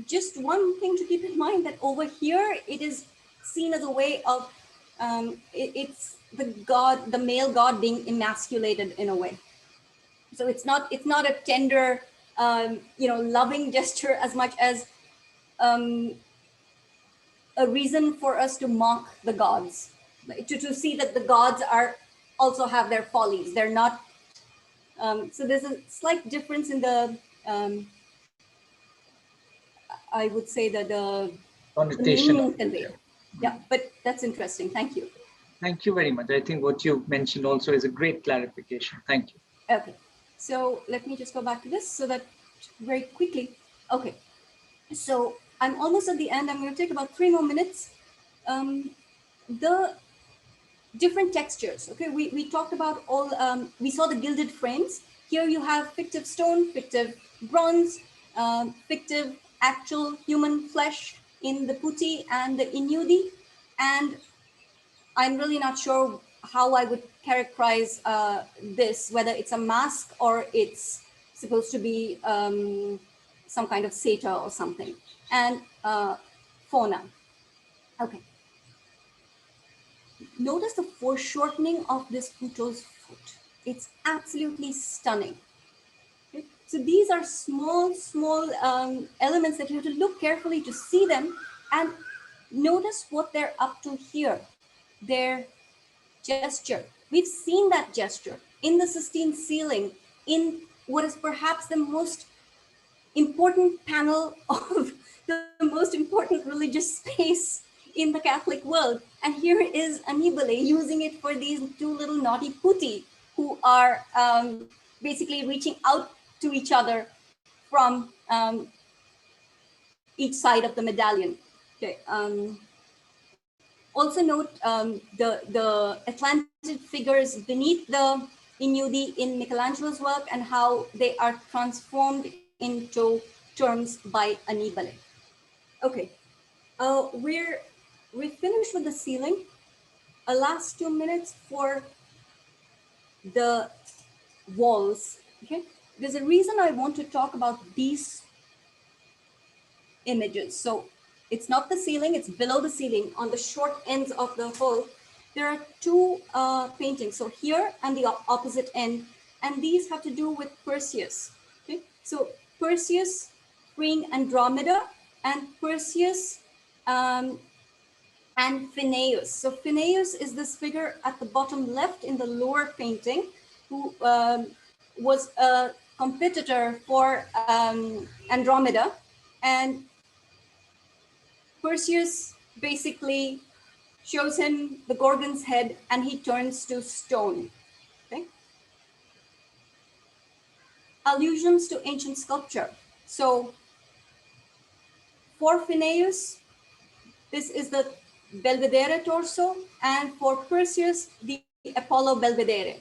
Just one thing to keep in mind, that over here it is seen as a way of it's the male god being emasculated in a way. So it's not a tender loving gesture as much as a reason for us to mock the gods, to see that the gods are also have their follies. They're not. So there's a slight difference in the. I would say that the Connotation. meaning conveyed. Yeah, but that's interesting. Thank you. Thank you very much. I think what you mentioned also is a great clarification. Thank you. Okay, so let me just go back to this so that very quickly. Okay, so I'm almost at the end. I'm going to take about 3 more minutes. The different textures. Okay, we talked about all, we saw the gilded frames. Here you have fictive stone, fictive bronze, fictive actual human flesh in the putti and the inudi. And I'm really not sure how I would characterize this, whether it's a mask or it's supposed to be some kind of satyr or something. And fauna. Okay. Notice the foreshortening of this Puto's foot. It's absolutely stunning. Okay? So these are small elements that you have to look carefully to see them, and notice what they're up to here. Their gesture. We've seen that gesture in the Sistine ceiling, in what is perhaps the most important panel of the most important religious space in the Catholic world. And here is Annibale using it for these 2 little naughty putti who are basically reaching out to each other from each side of the medallion. Okay. Also note the Atlantid figures beneath the inudi in Michelangelo's work and how they are transformed into terms by Annibale. Okay, we finished with the ceiling. Last 2 minutes for the walls. Okay, there's a reason I want to talk about these images. So it's not the ceiling, it's below the ceiling on the short ends of the hall. There are 2 paintings. So here and the opposite end, and these have to do with Perseus. Okay, so Perseus freeing Andromeda and Perseus and Phineus. So Phineus is this figure at the bottom left in the lower painting, who was a competitor for Andromeda, and Perseus basically shows him the Gorgon's head and he turns to stone. Okay? Allusions to ancient sculpture. So for Phineus, this is the Belvedere torso, and for Perseus, the Apollo Belvedere.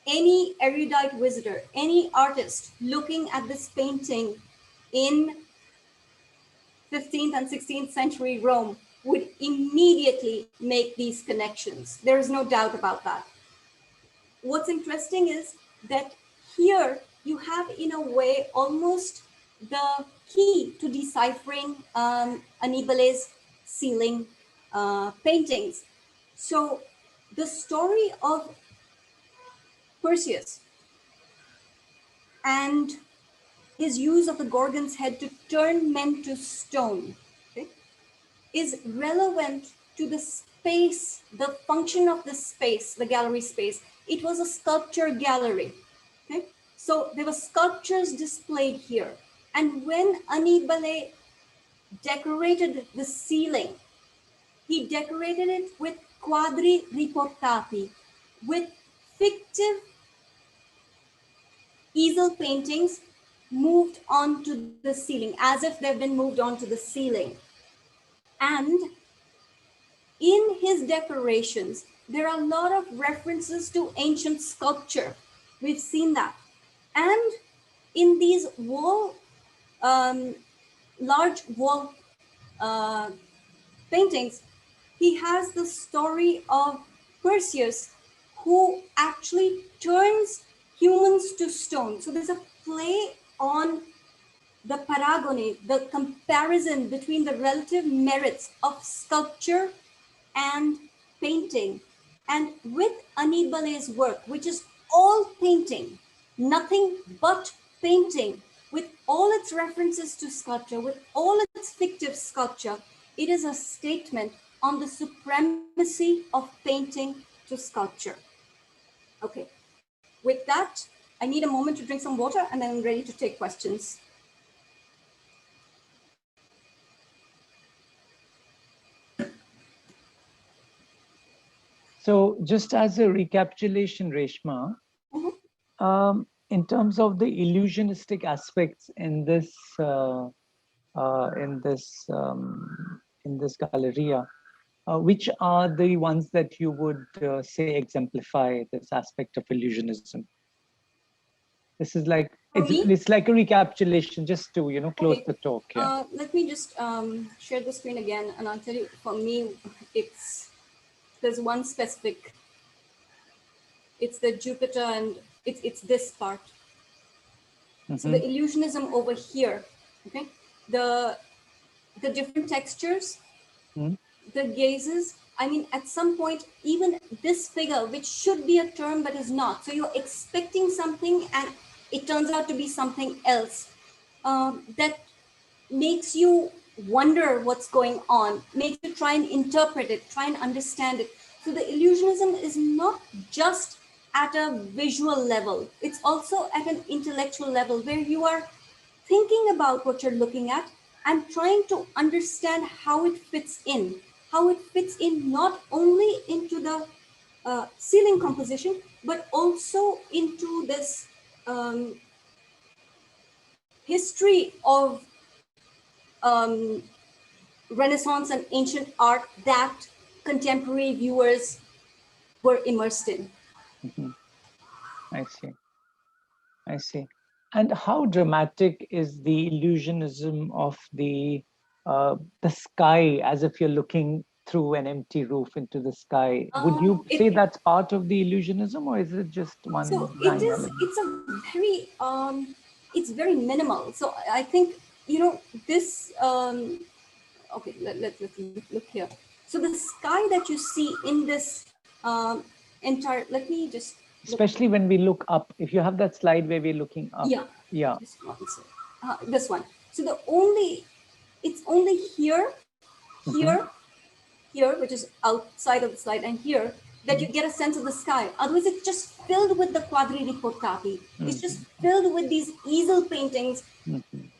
Any erudite visitor, any artist looking at this painting in 15th and 16th century Rome would immediately make these connections. There is no doubt about that. What's interesting is that here you have, in a way, almost the key to deciphering Annibale's ceiling paintings. So the story of Perseus and his use of the Gorgon's head to turn men to stone, okay, is relevant to the space, the function of the space, the gallery space. It was a sculpture gallery. Okay? So there were sculptures displayed here. And when Annibale decorated the ceiling, he decorated it with quadri riportati, with fictive easel paintings moved onto the ceiling, as if they've been moved onto the ceiling. And in his decorations, there are a lot of references to ancient sculpture. We've seen that. And in these large wall paintings, he has the story of Perseus, who actually turns humans to stone. So there's a play on the paragony, the comparison between the relative merits of sculpture and painting. And with Annibale's work, which is all painting, nothing but painting, with all its references to sculpture, with all its fictive sculpture, it is a statement on the supremacy of painting to sculpture. Okay, with that, I need a moment to drink some water and then I'm ready to take questions. So just as a recapitulation, Reshma, in terms of the illusionistic aspects in this Galleria, which are the ones that you would say exemplify this aspect of illusionism? This is like it's like a recapitulation, just to close the talk. Yeah. Let me just share the screen again, and I'll tell you. For me, there's one specific. It's the Jupiter, and it's this part. So the illusionism over here, okay, the different textures, the gazes. I mean, at some point, even this figure, which should be a term but is not. So you're expecting something and it turns out to be something else. That makes you wonder what's going on, makes you try and interpret it, try and understand it. So the illusionism is not just at a visual level, it's also at an intellectual level where you are thinking about what you're looking at and trying to understand how it fits in not only into the ceiling composition, but also into this history of Renaissance and ancient art that contemporary viewers were immersed in. I see. And how dramatic is the illusionism of the sky, as if you're looking through an empty roof into the sky? Would you say that's part of the illusionism, or is it just one? So it is. It's a very. It's very minimal. So I think this. Okay, let's look here. So the sky that you see in this entire. Let me just. Especially when we look up. If you have that slide where we're looking up. Yeah. This one. So it's only here, which is outside of the slide, and here, that you get a sense of the sky. Otherwise, it's just filled with the quadri riportati. It's just filled with these easel paintings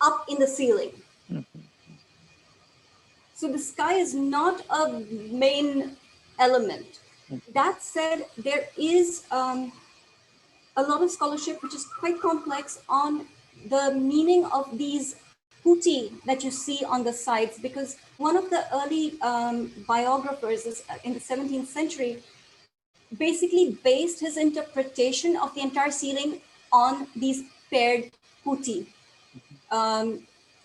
up in the ceiling. So the sky is not a main element. That said, there is a lot of scholarship which is quite complex on the meaning of these putti that you see on the sides, because one of the early biographers in the 17th century basically based his interpretation of the entire ceiling on these paired putti.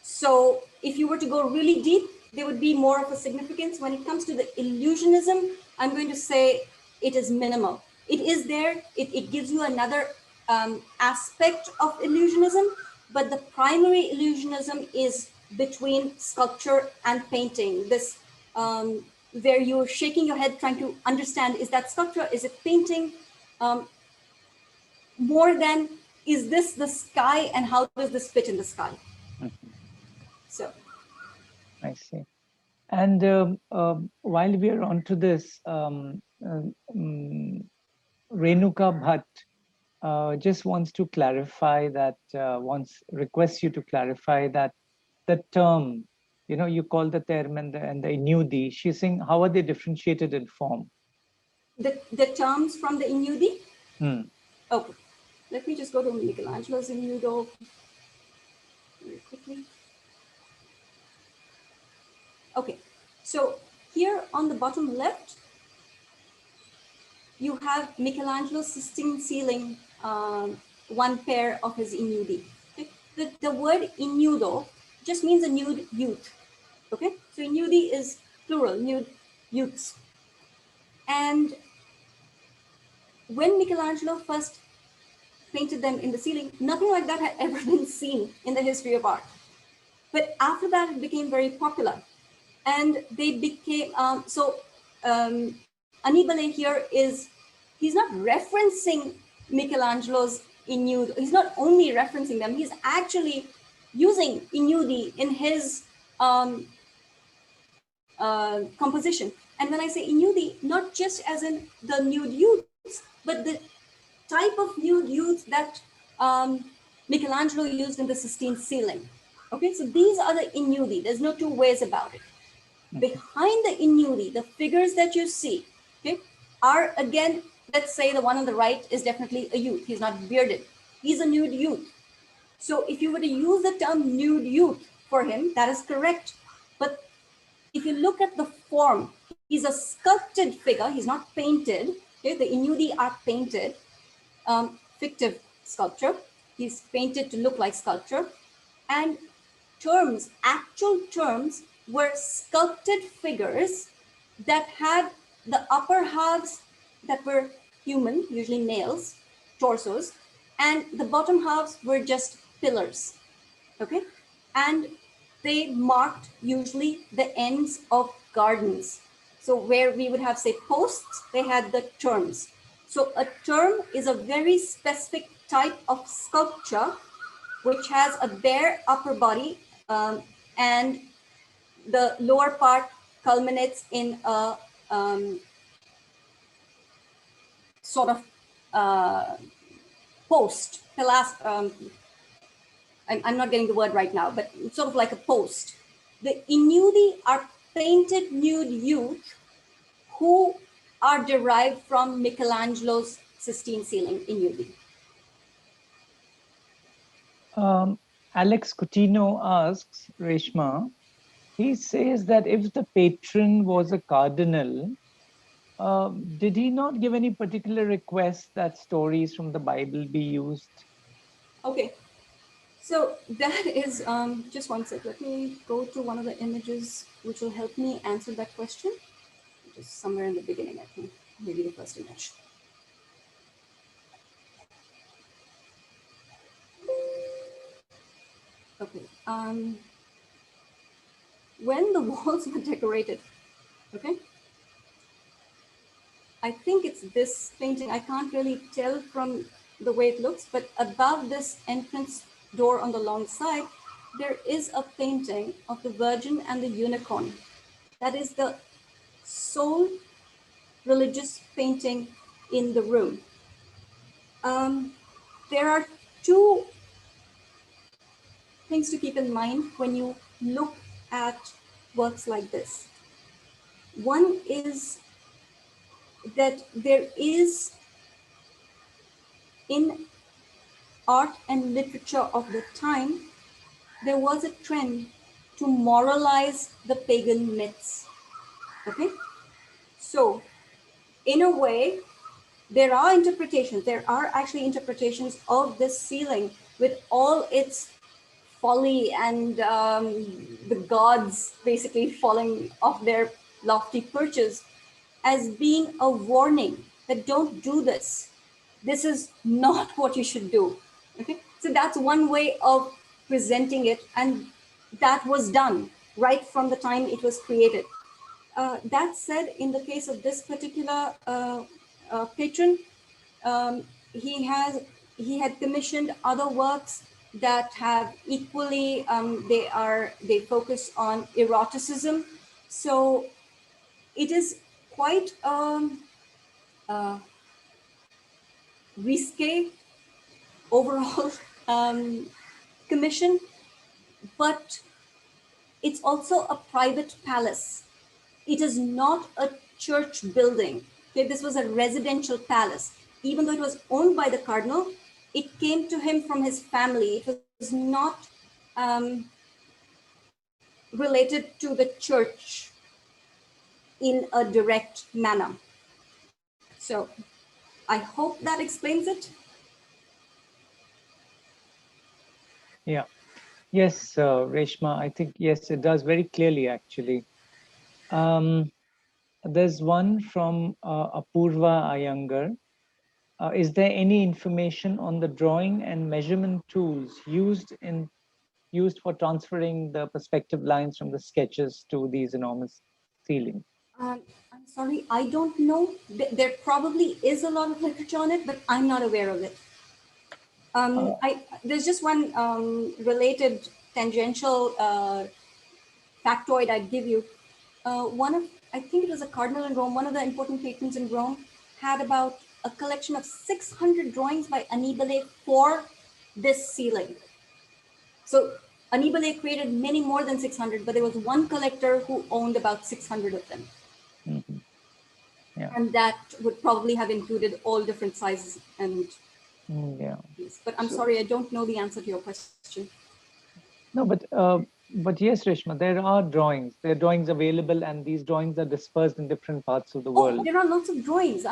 So if you were to go really deep, there would be more of a significance. When it comes to the illusionism, I'm going to say it is minimal. It is there, it gives you another aspect of illusionism, but the primary illusionism is between sculpture and painting. This where you're shaking your head trying to understand, is that sculpture, is it painting? More than, is this the sky and how does this fit in the sky? So I see. And while we are onto this, Renuka Bhatt just wants to clarify that, requests you to clarify that the term, you call the term and the inudi, she's saying, how are they differentiated in form? the terms from the inudi? Okay. Let me just go to Michelangelo's Ignudo very quickly. Okay, so here on the bottom left, you have Michelangelo's Sistine ceiling, one pair of his Ignudi. Okay? The word Ignudo just means a nude youth. Okay, so Ignudi is plural, nude youths. And when Michelangelo first painted them in the ceiling, nothing like that had ever been seen in the history of art. But after that, it became very popular. And they became, Annibale here is, he's not referencing Michelangelo's Ignudi. He's not only referencing them, he's actually using Ignudi in his composition. And when I say Ignudi, not just as in the nude youths, but the type of nude youth that Michelangelo used in the Sistine ceiling. Okay, so these are the Ignudi. There's no two ways about it. Behind the Ignudi, the figures that you see, okay, are again, let's say the one on the right is definitely a youth. He's not bearded. He's a nude youth. So if you were to use the term nude youth for him, that is correct. But if you look at the form, he's a sculpted figure. He's not painted. Okay, the Ignudi are painted, fictive sculpture. He's painted to look like sculpture. And terms, actual terms, were sculpted figures that had the upper halves that were human, usually males, torsos, and the bottom halves were just pillars, okay? And they marked usually the ends of gardens. So where we would have, say, posts, they had the terms. So a term is a very specific type of sculpture which has a bare upper body and the lower part culminates in a sort of post, I'm not getting the word right now, but it's sort of like a post. The Ignudi are painted nude youth who are derived from Michelangelo's Sistine ceiling Ignudi. Alex Coutinho asks, Reshma, he says that if the patron was a cardinal, did he not give any particular request that stories from the Bible be used? Okay, so that is, just one sec, let me go to one of the images which will help me answer that question, which is somewhere in the beginning, I think, maybe the first image. Okay, when the walls were decorated, okay, I think it's this painting. I can't really tell from the way it looks, but above this entrance door on the long side, there is a painting of the Virgin and the Unicorn. That is the sole religious painting in the room. There are two things to keep in mind when you look at works like this. One is that there is in art and literature of the time there was a trend to moralize the pagan myths. Okay? So, in a way, there are actually interpretations of this ceiling with all its folly and the gods basically falling off their lofty perches as being a warning that don't do this. This is not what you should do. Okay, so that's one way of presenting it, and that was done right from the time it was created. That said, in the case of this particular patron, um, he has he had commissioned other works that have equally they focus on eroticism. So it is quite uh, risque overall commission, but it's also a private palace. It is not a church building. Okay, this was a residential palace. Even though it was owned by the cardinal, it came to him from his family. It was not um, related to the church in a direct manner. So I hope that explains it. Yeah. Yes, Reshma, I think, yes, it does very clearly, actually. There's one from Apurva Iyengar. Is there any information on the drawing and measurement tools used for transferring the perspective lines from the sketches to these enormous ceilings? I'm sorry, I don't know. There probably is a lot of literature on it, but I'm not aware of it. There's just one related tangential factoid I'd give you. I think it was a cardinal in Rome, one of the important patrons in Rome, had about a collection of 600 drawings by Annibale for this ceiling. So Annibale created many more than 600, but there was one collector who owned about 600 of them. Mm-hmm. Yeah. And that would probably have included all different sizes and yeah. But I'm sorry, I don't know the answer to your question. No, but yes, Reshma, there are drawings. There are drawings available, and these drawings are dispersed in different parts of the world. Oh, there are lots of drawings.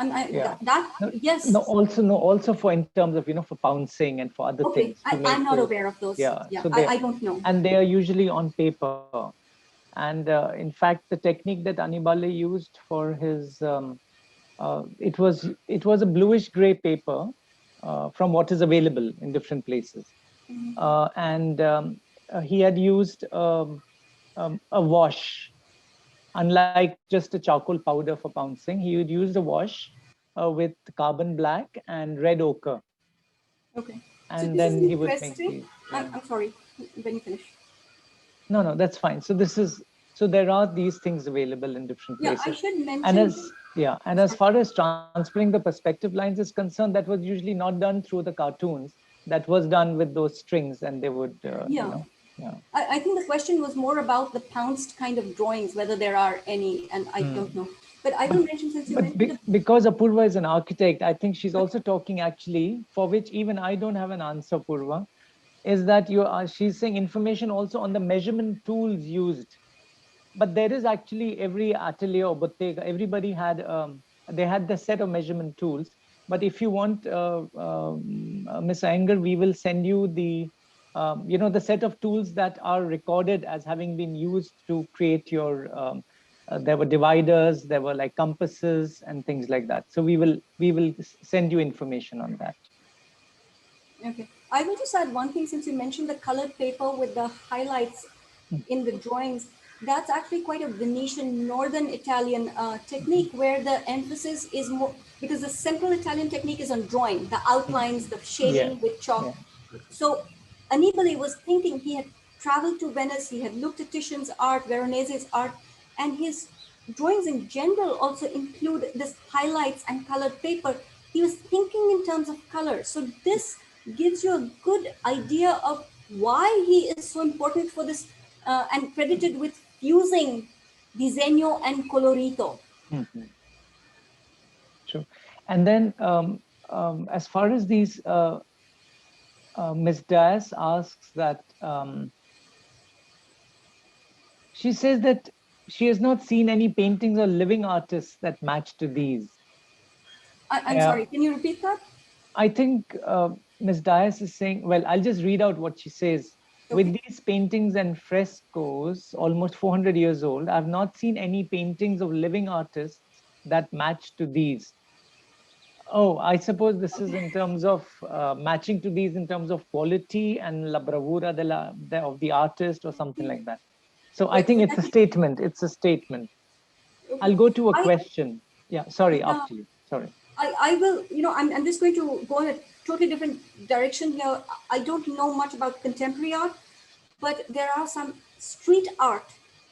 Yes. Also for in terms of for pouncing and for other things. I'm not aware of those. Yeah, yeah, so I don't know. And they are usually on paper. And in fact, the technique that Annibale used for his it was a bluish gray paper from what is available in different places, and he had used a wash. Unlike just a charcoal powder for pouncing, he would use a wash with carbon black and red ochre. Okay. And then he would make these. I'm sorry, when you finish. No, that's fine. So there are these things available in different places. Yeah, I should mention. And as far as transferring the perspective lines is concerned, that was usually not done through the cartoons. That was done with those strings, and they would. I think the question was more about the pounced kind of drawings, whether there are any, and I don't know. But I will mention, since you mentioned because Apurva is an architect, I think she's also talking actually, for which even I don't have an answer, Apurva, is that she's saying information also on the measurement tools used. But there is actually every atelier or bottega, everybody had they had the set of measurement tools. But if you want, Ms. Iyengar, we will send you the the set of tools that are recorded as having been used to create your. There were dividers, there were like compasses and things like that. So we will send you information on that. Okay, I will just add one thing, since you mentioned the colored paper with the highlights in the drawings. That's actually quite a Venetian, northern Italian technique, where the emphasis is more, because the central Italian technique is on drawing, the outlines, the shading with chalk. Yeah. So Annibale was thinking, he had traveled to Venice, he had looked at Titian's art, Veronese's art, and his drawings in general also include this highlights and colored paper. He was thinking in terms of color. So this gives you a good idea of why he is so important for this, and credited with fusing disegno and colorito. Mm-hmm. True. And then as far as these, Ms. Dias asks that She says that she has not seen any paintings or living artists that match to these. I'm sorry, can you repeat that? I think Ms. Dias is saying, well, I'll just read out what she says. Okay. With these paintings and frescoes, almost 400 years old, I've not seen any paintings of living artists that match to these. Oh, I suppose this is in terms of matching to these in terms of quality and la bravura of the artist or something like that. So I think it's a statement. It's a statement. I'll go to a question. Yeah, sorry, after you. Sorry. I will, I'm just going to go in a totally different direction here. I don't know much about contemporary art, but there are some street art.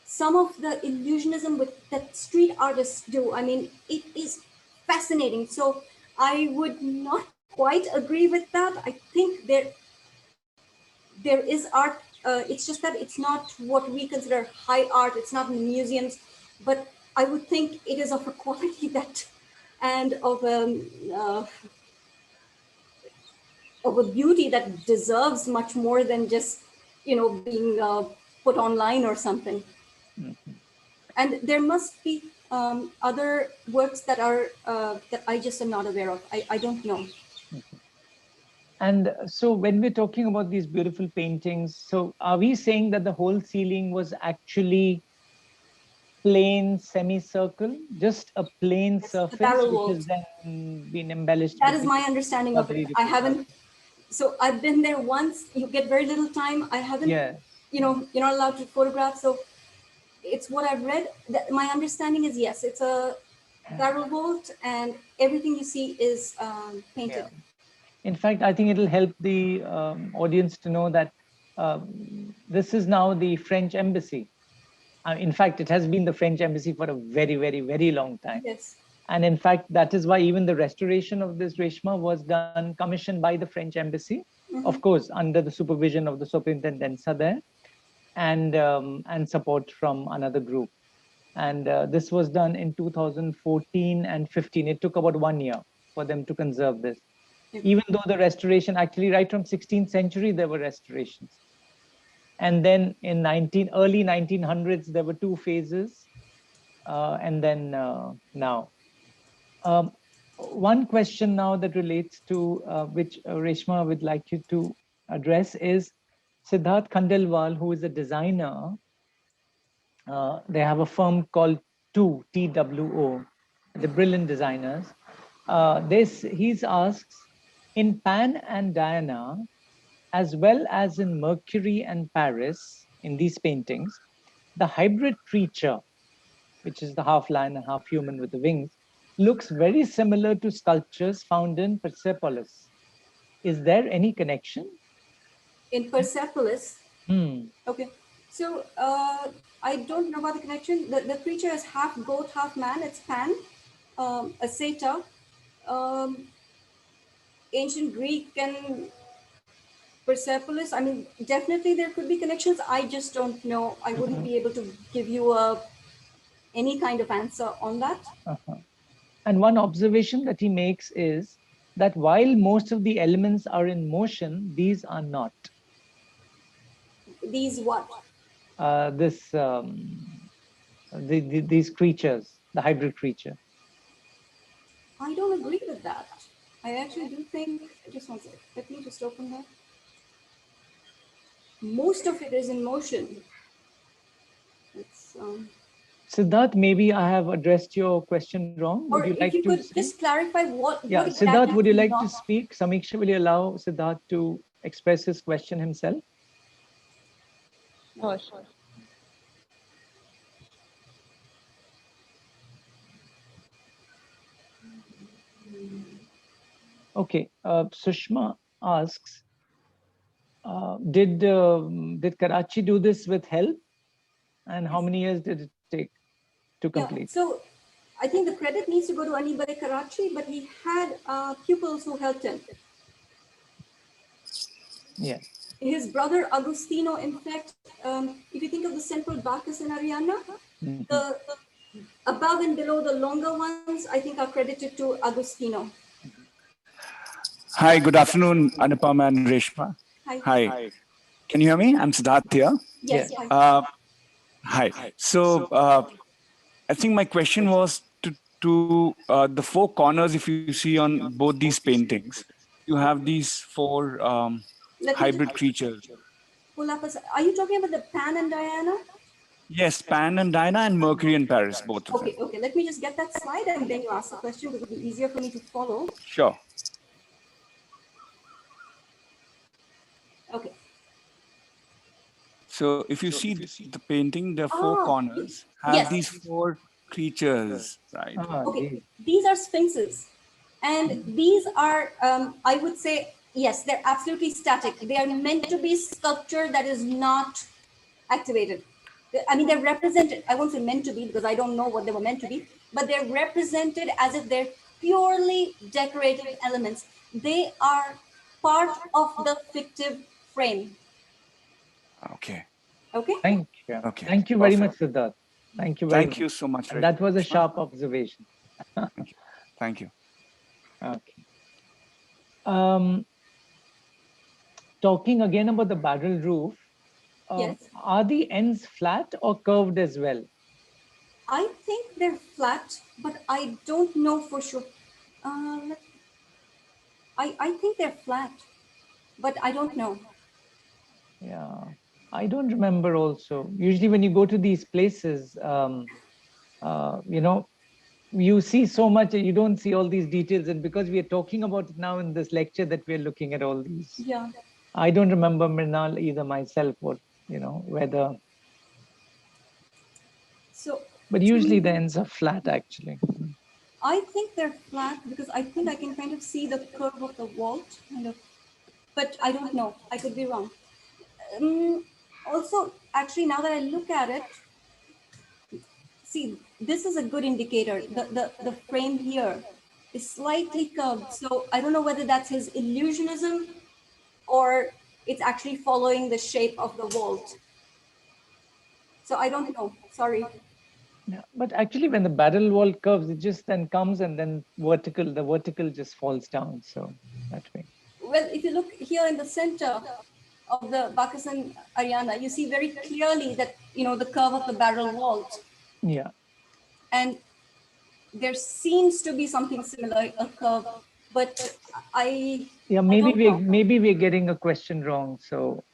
Some of the illusionism that street artists do, I mean, it is fascinating. So I would not quite agree with that. I think there is art. It's just that it's not what we consider high art. It's not in museums, but I would think it is of a quality that, and of a beauty that deserves much more than just, being put online or something. Mm-hmm. And there must be other works that are that I just am not aware of. I don't know. Mm-hmm. And so when we're talking about these beautiful paintings, so are we saying that the whole ceiling was actually plain semicircle, just a plain surface which has then been embellished? That is my understanding of it. I haven't, so I've been there once. You get very little time. I haven't, you're not allowed to photograph. So it's what I've read. My understanding is, yes, it's a barrel vault and everything you see is painted. Yeah. In fact, I think it'll help the audience to know that this is now the French embassy. In fact, it has been the French embassy for a very, very, very long time. Yes. And in fact, that is why even the restoration of this Reshma was done, commissioned by the French embassy, of course, under the supervision of the Superintendenza there, and support from another group. And this was done in 2014 and 15. It took about 1 year for them to conserve this. Even though the restoration, actually right from 16th century, there were restorations. And then in early 1900s, there were 2 phases. And then now. One question now that relates to which Reshma would like you to address is Siddharth Khandelwal, who is a designer. They have a firm called TWO, the brilliant designers. He asks, in Pan and Diana, as well as in Mercury and Paris, in these paintings, the hybrid creature, which is the half lion and half human with the wings, looks very similar to sculptures found in Persepolis. Is there any connection? In Persepolis? Okay. So I don't know about the connection. The creature is half goat, half man. It's Pan, a satyr. Ancient Greek and Persepolis. I mean, definitely there could be connections. I just don't know. I wouldn't be able to give you any kind of answer on that. And one observation that he makes is that while most of the elements are in motion, these are not. These what? These creatures, the hybrid creature. I don't agree with that. I actually do think, just one second, let me just open that. Most of it is in motion. It's, Siddharth, maybe I have addressed your question wrong. Would you like to just clarify what? Yeah, what Siddharth, would you like to speak? Samiksha, will you allow Siddharth to express his question himself? Oh, sure. Okay, Sushma asks, did Carracci do this with help? And how many years did it take to complete? Yeah, so I think the credit needs to go to Annibale Carracci, but he had pupils who helped him. Yeah. His brother Agostino, in fact, if you think of the central Bacchus in Arianna, the above and below the longer ones, I think are credited to Agostino. Hi, good afternoon, Anupam and Reshma. Hi. Hi. Can you hear me? I'm Siddharth here. Yes. Hi. So I think my question was to the four corners. If you see on both these paintings, you have these four Let me hybrid just creatures. pull up are you talking about the Pan and Diana? Yes, Pan and Dinah and Mercury and Paris, both of them. Okay, let me just get that slide and then you ask the question because it'll be easier for me to follow. Sure. Okay. So if you see the painting, the four Ah, corners have yes. these four creatures, right? Okay, these are sphinxes. And these are, I would say, yes, they're absolutely static. They are meant to be sculpture that is not activated. I mean, they're represented, I won't say meant to be because I don't know what they were meant to be, but they're represented as if they're purely decorative elements. They are part of the fictive frame. Okay. Okay? Thank you. Okay. Thank you very much, Siddharth. Thank you very much. Thank you so much. And that was a Reshma. sharp observation. Thank you. Okay. Talking again about the barrel roof, Yes. are the ends flat or curved as well? I think they're flat, but I don't know for sure. I think they're flat, but I don't know. Yeah, I don't remember also. Usually when you go to these places, you know, you see so much, you don't see all these details. And because we are talking about it now in this lecture that we're looking at all these. Yeah. I don't remember Mrinal either myself, what, you know, whether. So, But usually the ends are flat actually. I think they're flat because I think I can kind of see the curve of the vault, kind of, but I don't know. I could be wrong. Also, actually, now that I look at it, see, this is a good indicator. The frame here is slightly curved. So I don't know whether that's his illusionism or it's actually following the shape of the vault. So I don't know. Sorry. Yeah, but actually when the barrel wall curves, it just then comes and then the vertical just falls down. So that way. Well, if you look here in the center of the Bakasan Ariana, you see very clearly that, you know, the curve of the barrel vault. Yeah. And there seems to be something similar, a curve, but Yeah, maybe we're getting a question wrong. So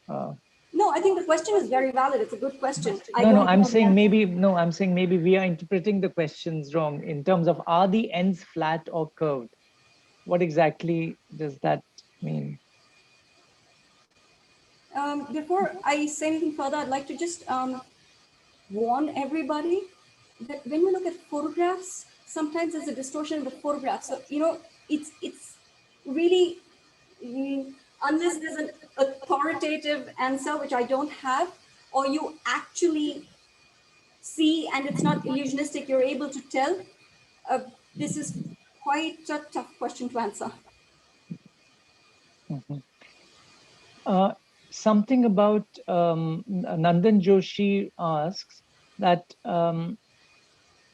no, I think the question is very valid. It's a good question. no, I'm saying maybe we are interpreting the questions wrong in terms of are the ends flat or curved? What exactly does that mean? Before I say anything further, I'd like to just warn everybody that when you look at photographs, sometimes there's a distortion in the photograph. So, you know, it's really, unless there's an authoritative answer, which I don't have, or you actually see and it's not illusionistic, you're able to tell, this is quite a tough question to answer. Something about Nandan Joshi asks that,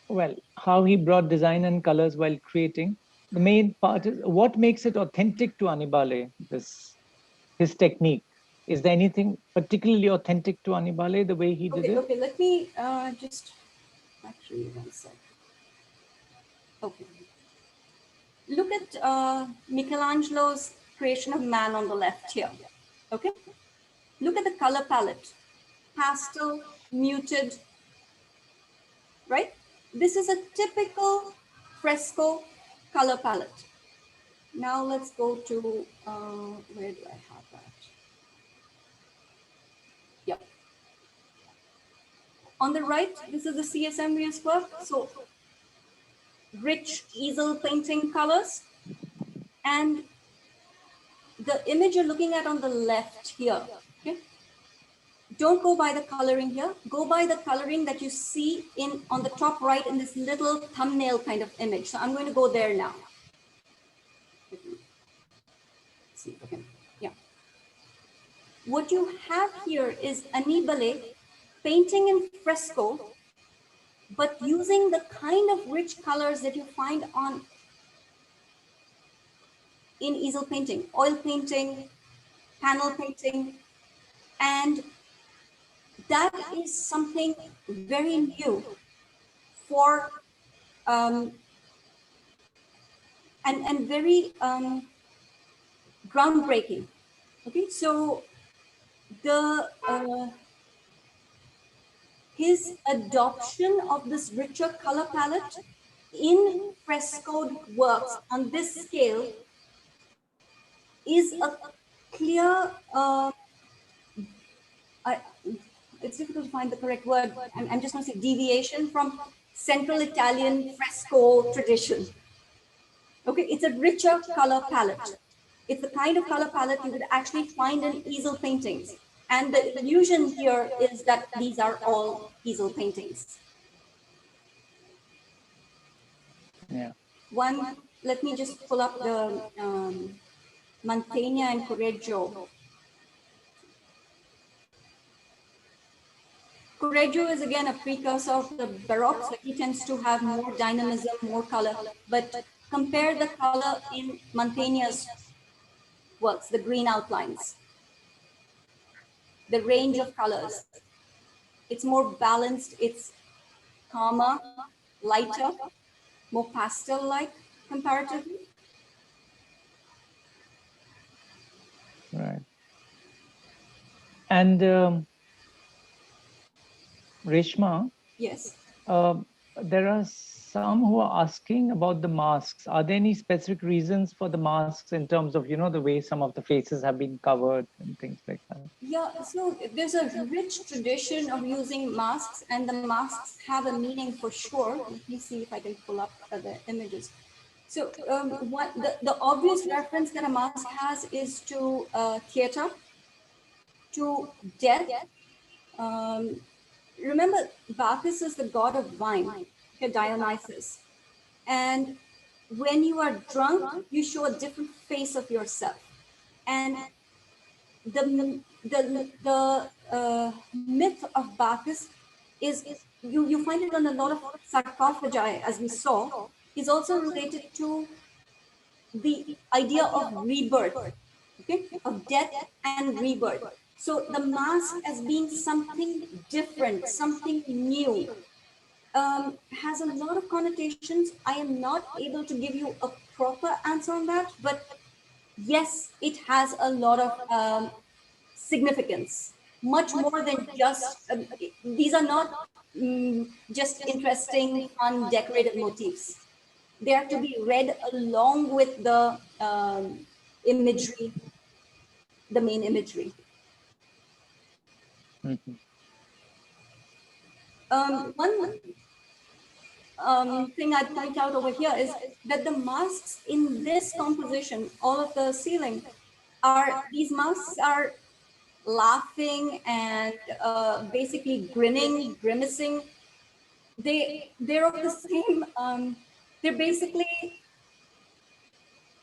well, how he brought design and colors while creating. The main part is what makes it authentic to Annibale, his technique. Is there anything particularly authentic to Annibale, the way he did it? Okay, let me just, actually, one sec. Okay. Look at Michelangelo's creation of man on the left here. Okay. Look at the color palette. Pastel, muted, right? This is a typical fresco color palette. Now let's go to, where do I have that? Yeah. On the right, this is the CSMVS work. So rich easel painting colors. And the image you're looking at on the left here, okay? Don't go by the coloring here. Go by the coloring that you see on the top right in this little thumbnail kind of image. So I'm going to go there now. See, okay, yeah. What you have here is Annibale painting in fresco, but using the kind of rich colors that you find in easel painting, oil painting, panel painting, and that is something very new for and very groundbreaking. Okay, so the his adoption of this richer color palette in frescoed works on this scale is a clear I, it's difficult to find the correct word. I'm just going to say deviation from Central Italian fresco tradition. Okay, it's a richer color palette. It's the kind of color palette you would actually find in easel paintings. And the illusion here is that these are all easel paintings. Yeah. One, let me just pull up the Mantegna and Correggio. Correggio is again a precursor of the Baroque, so he tends to have more dynamism, more color. But compare the color in Mantegna's works, the green outlines, the range of colors. It's more balanced, it's calmer, lighter, more pastel-like comparatively. Right. And Reshma, Yes. there are some who are asking about the masks. Are there any specific reasons for the masks in terms of, the way some of the faces have been covered and things like that? Yeah, so there's a rich tradition of using masks, and the masks have a meaning for sure. Let me see if I can pull up the images. So what the obvious reference that a mask has is to theater, to death. Remember, Bacchus is the god of wine, okay, Dionysus. And when you are drunk, you show a different face of yourself. And the myth of Bacchus is you find it on a lot of sarcophagi, as we saw, is also related to the idea of rebirth, okay, of death and rebirth. So the mask as being something different, something new, has a lot of connotations. I am not able to give you a proper answer on that, but yes, it has a lot of significance, much more than just, these are not just interesting, fun, decorative motifs. They are to be read along with the imagery, the main imagery. Mm-hmm. One thing I'd point out over here is that the masks in this composition, all of the ceiling, these masks are laughing and basically grinning, grimacing. They're of the same, they're basically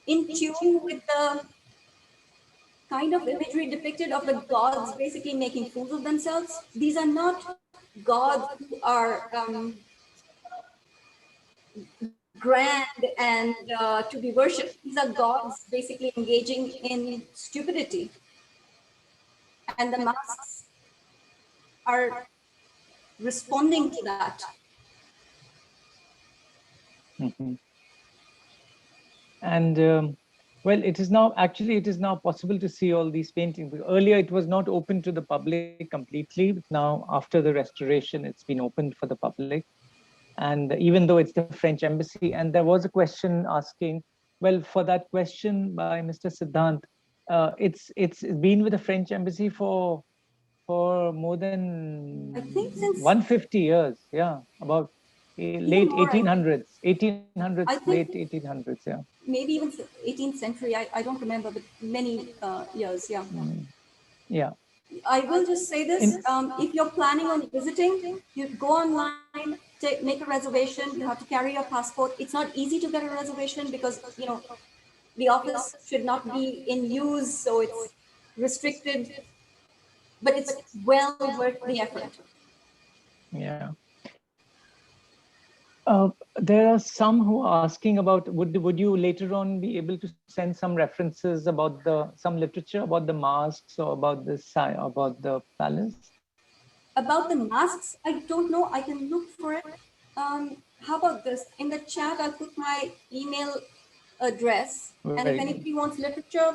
in tune with the kind of imagery depicted of the gods basically making fools of themselves. These are not gods who are grand and to be worshipped. These are gods basically engaging in stupidity. And the masks are responding to that. Mm-hmm. And well, it is now possible to see all these paintings. Earlier, it was not open to the public completely. But now, after the restoration, it's been opened for the public. And even though it's the French embassy, and there was a question asking, well, for that question by Mr. Siddhant, it's been with the French embassy for more than I think since 150 years. Yeah, about late more, 1800s, 1800s, I late think 1800s. Yeah. maybe even 18th century. I don't remember, but many years. Yeah. Yeah. I will just say this: if you're planning on visiting, you go online, make a reservation. You have to carry your passport. It's not easy to get a reservation because the office should not be in use, so it's restricted. But it's well worth the effort. Yeah. There are some who are asking about would you later on be able to send some references about some literature about the masks or about the palace? About the masks, I don't know. I can look for it. How about this? In the chat, I'll put my email address. And if anybody wants literature,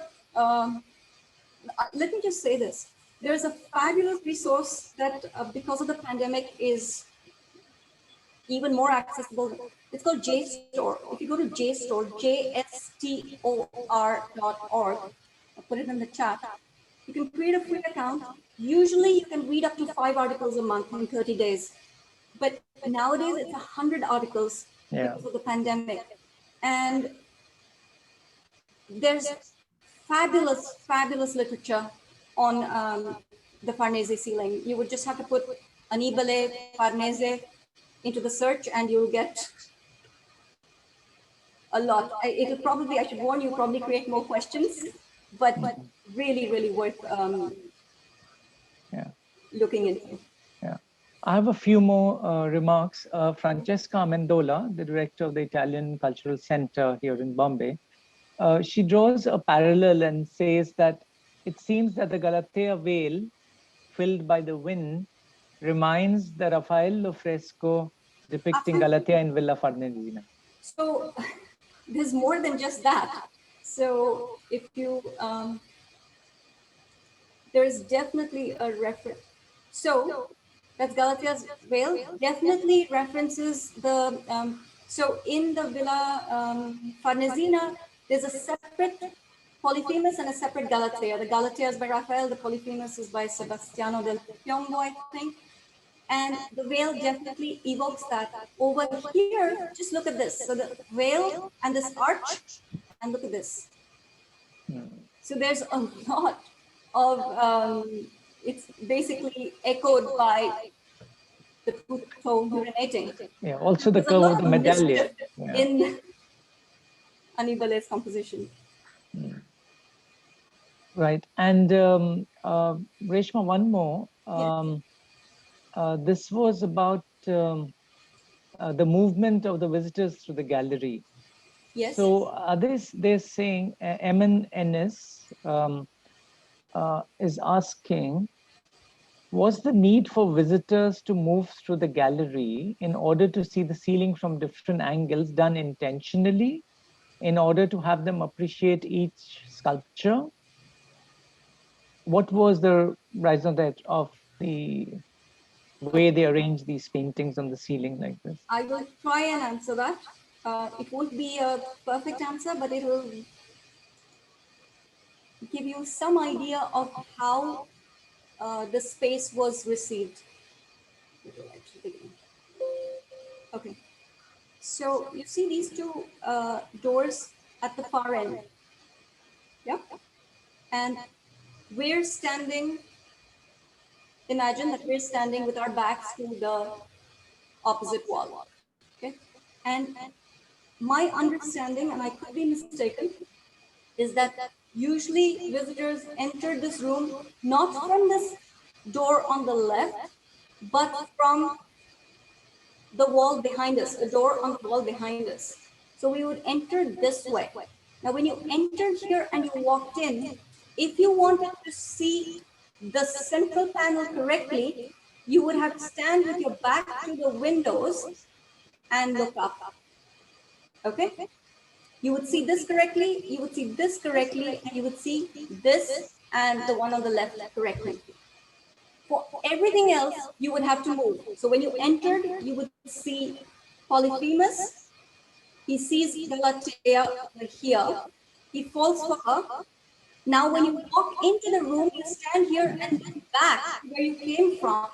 let me just say this. There's a fabulous resource that, because of the pandemic, is even more accessible. It's called JSTOR. If you go to JSTOR, JSTOR.org, I'll put it in the chat. You can create a free account. Usually you can read up to 5 articles a month in 30 days. But nowadays it's 100 articles because of the pandemic. And there's fabulous, fabulous literature on the Farnese ceiling. You would just have to put Annibale, Farnese into the search and you'll get a lot. It'll probably, I should warn you, probably create more questions, but really, really worth looking into. Yeah, I have a few more remarks. Francesca Amendola, the director of the Italian Cultural Center here in Bombay, she draws a parallel and says that it seems that the Galatea veil filled by the wind reminds the Raffaello fresco depicting Galatea in Villa Farnesina. So there's more than just that. So if you, there's definitely a reference. So that's Galatea's veil, definitely references the, so in the Villa Farnesina, there's a separate Polyphemus and a separate Galatea. The Galatea is by Raphael, the Polyphemus is by Sebastiano del Piombo, I think. And the veil definitely evokes that. Over here, just look at this. So the veil and this arch, and look at this. So there's a lot of, it's basically echoed by the toe urinating. Yeah, also the curve of the medallion. In Annibale's composition. Right, and Reshma, one more. This was about the movement of the visitors through the gallery. Yes. So they're saying, Emin Ennis is asking, was the need for visitors to move through the gallery in order to see the ceiling from different angles done intentionally in order to have them appreciate each sculpture? What was the reason of the way they arrange these paintings on the ceiling like this? I will try and answer that. It won't be a perfect answer, but it will give you some idea of how the space was received. Okay, so you see these two doors at the far end. Yeah, and we're standing, imagine that we're standing with our backs to the opposite wall. Okay, and my understanding, and I could be mistaken, is that usually visitors enter this room not from this door on the left, but from the wall behind us, a door on the wall behind us. So we would enter this way. Now, when you entered here and you walked in, if you wanted to see the central panel correctly, you would have to stand with your back to the windows and look up. Okay? You would see this correctly, you would see this correctly, and you would see this and the one on the left correctly. For everything else, you would have to move. So when you entered, you would see Polyphemus. He sees Galatea here. He falls for her. Now, when you walk into the room, you stand here and look back where you came from,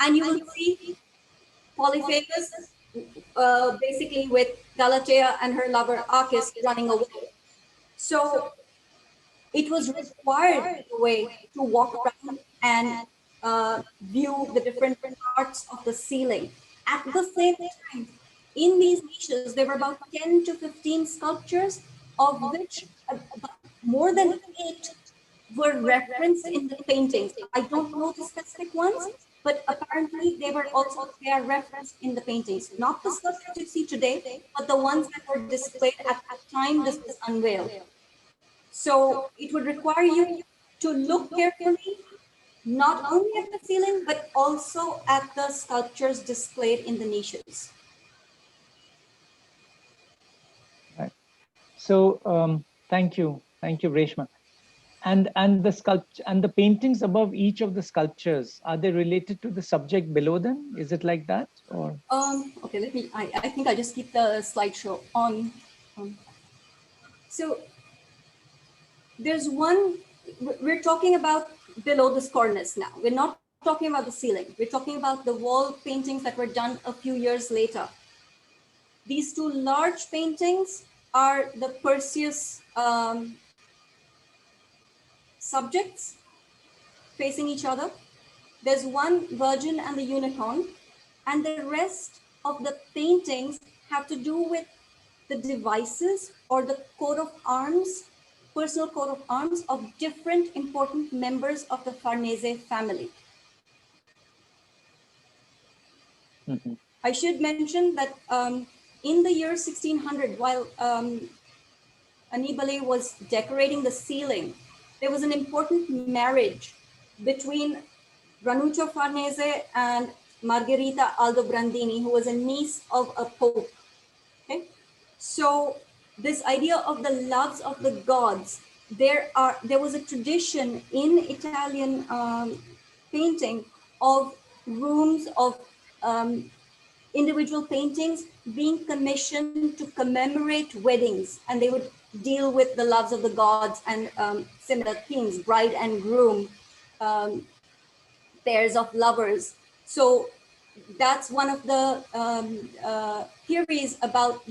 and you will see Polyphemus basically with Galatea and her lover Archis running away. So it was required a way to walk around and view the different parts of the ceiling. At the same time, in these niches, there were about 10 to 15 sculptures, of which more than 8 were referenced in the paintings. I don't know the specific ones, but apparently they are referenced in the paintings. Not the sculptures you see today, but the ones that were displayed at the time this was unveiled. So it would require you to look carefully, not only at the ceiling, but also at the sculptures displayed in the niches. Right. So thank you, Reshma. And the sculpture and the paintings above each of the sculptures, are they related to the subject below them? Is it like that, or? Okay, let me. I think I just keep the slideshow on. So there's one. We're talking about below this cornice now. We're not talking about the ceiling. We're talking about the wall paintings that were done a few years later. These two large paintings are the Perseus subjects facing each other. There's one Virgin and the Unicorn, and the rest of the paintings have to do with the devices or the coat of arms, personal coat of arms of different important members of the Farnese family. Mm-hmm. I should mention that in the year 1600, while Annibale was decorating the ceiling, there was an important marriage between Ranuccio Farnese and Margherita Aldobrandini, who was a niece of a pope. Okay, so this idea of the loves of the gods, there was a tradition in Italian painting of rooms of individual paintings being commissioned to commemorate weddings, and they would deal with the loves of the gods and similar themes, bride and groom, pairs of lovers. So that's one of the theories about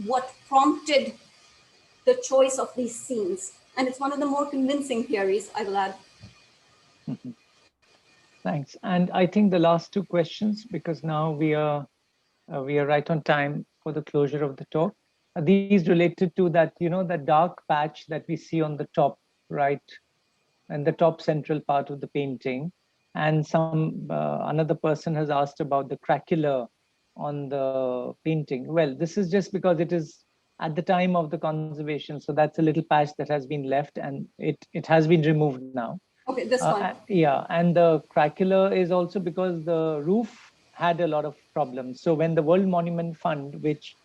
what prompted the choice of these scenes, and it's one of the more convincing theories, I will add. Mm-hmm. Thanks. And I think the last two questions, because now we are right on time for the closure of the talk. Are these related to that, that dark patch that we see on the top right and the top central part of the painting? And another person has asked about the cracula on the painting. Well, this is just because it is at the time of the conservation, so that's a little patch that has been left, and it has been removed now. Okay, this one. Yeah, and the cracula is also because the roof had a lot of problems. So when the World Monument Fund, which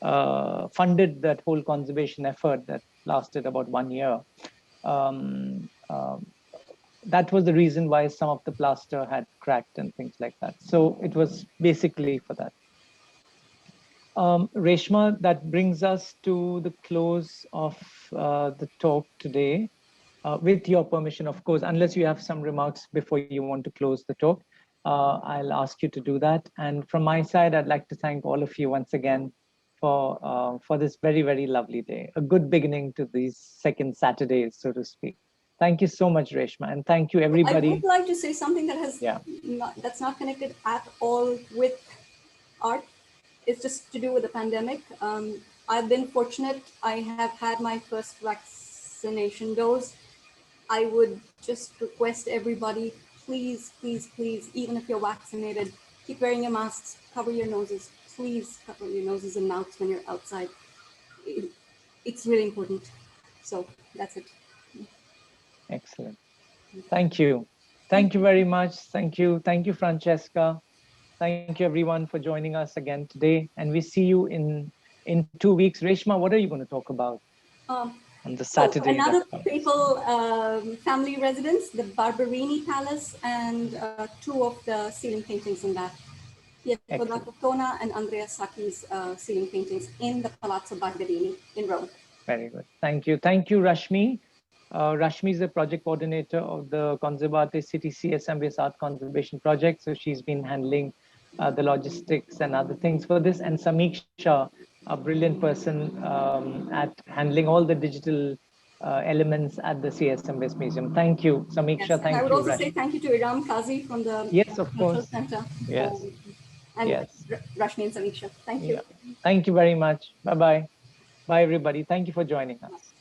funded that whole conservation effort that lasted about 1 year, that was the reason why some of the plaster had cracked and things like that. So it was basically for that. Reshma, that brings us to the close of the talk today. With your permission, of course, unless you have some remarks before you want to close the talk, I'll ask you to do that. And from my side, I'd like to thank all of you once again for this very, very lovely day. A good beginning to these second Saturdays, so to speak. Thank you so much, Reshma, and thank you, everybody. I would like to say something that has that's not connected at all with art. It's just to do with the pandemic. I've been fortunate. I have had my first vaccination dose. I would just request everybody, please, please, please, even if you're vaccinated, keep wearing your masks, cover your noses. Please cover your noses and mouths when you're outside. It's really important. So that's it. Excellent. Thank you. Thank you very much. Thank you. Thank you, Francesca. Thank you, everyone, for joining us again today. And we see you in 2 weeks. Reshma, what are you going to talk about on the Saturday? Another papal family residence, the Barberini Palace, and 2 of the ceiling paintings in that. Pietro da Cortona and Andrea Sacchi's ceiling paintings in the Palazzo Barberini in Rome. Very good. Thank you. Thank you, Rashmi. Rashmi is the project coordinator of the ConservArte Citi CSMVS Art Conservation Project. So she's been handling the logistics and other things for this. And Samiksha, a brilliant person at handling all the digital elements at the CSMVS Museum. Thank you, Samiksha. Yes, thank you. I would also say thank you to Iram Kazi from the Cultural Center. Yes. And yes. Rashmi and Samiksha. Thank you. Thank you very much. Bye-bye. Bye, everybody. Thank you for joining us.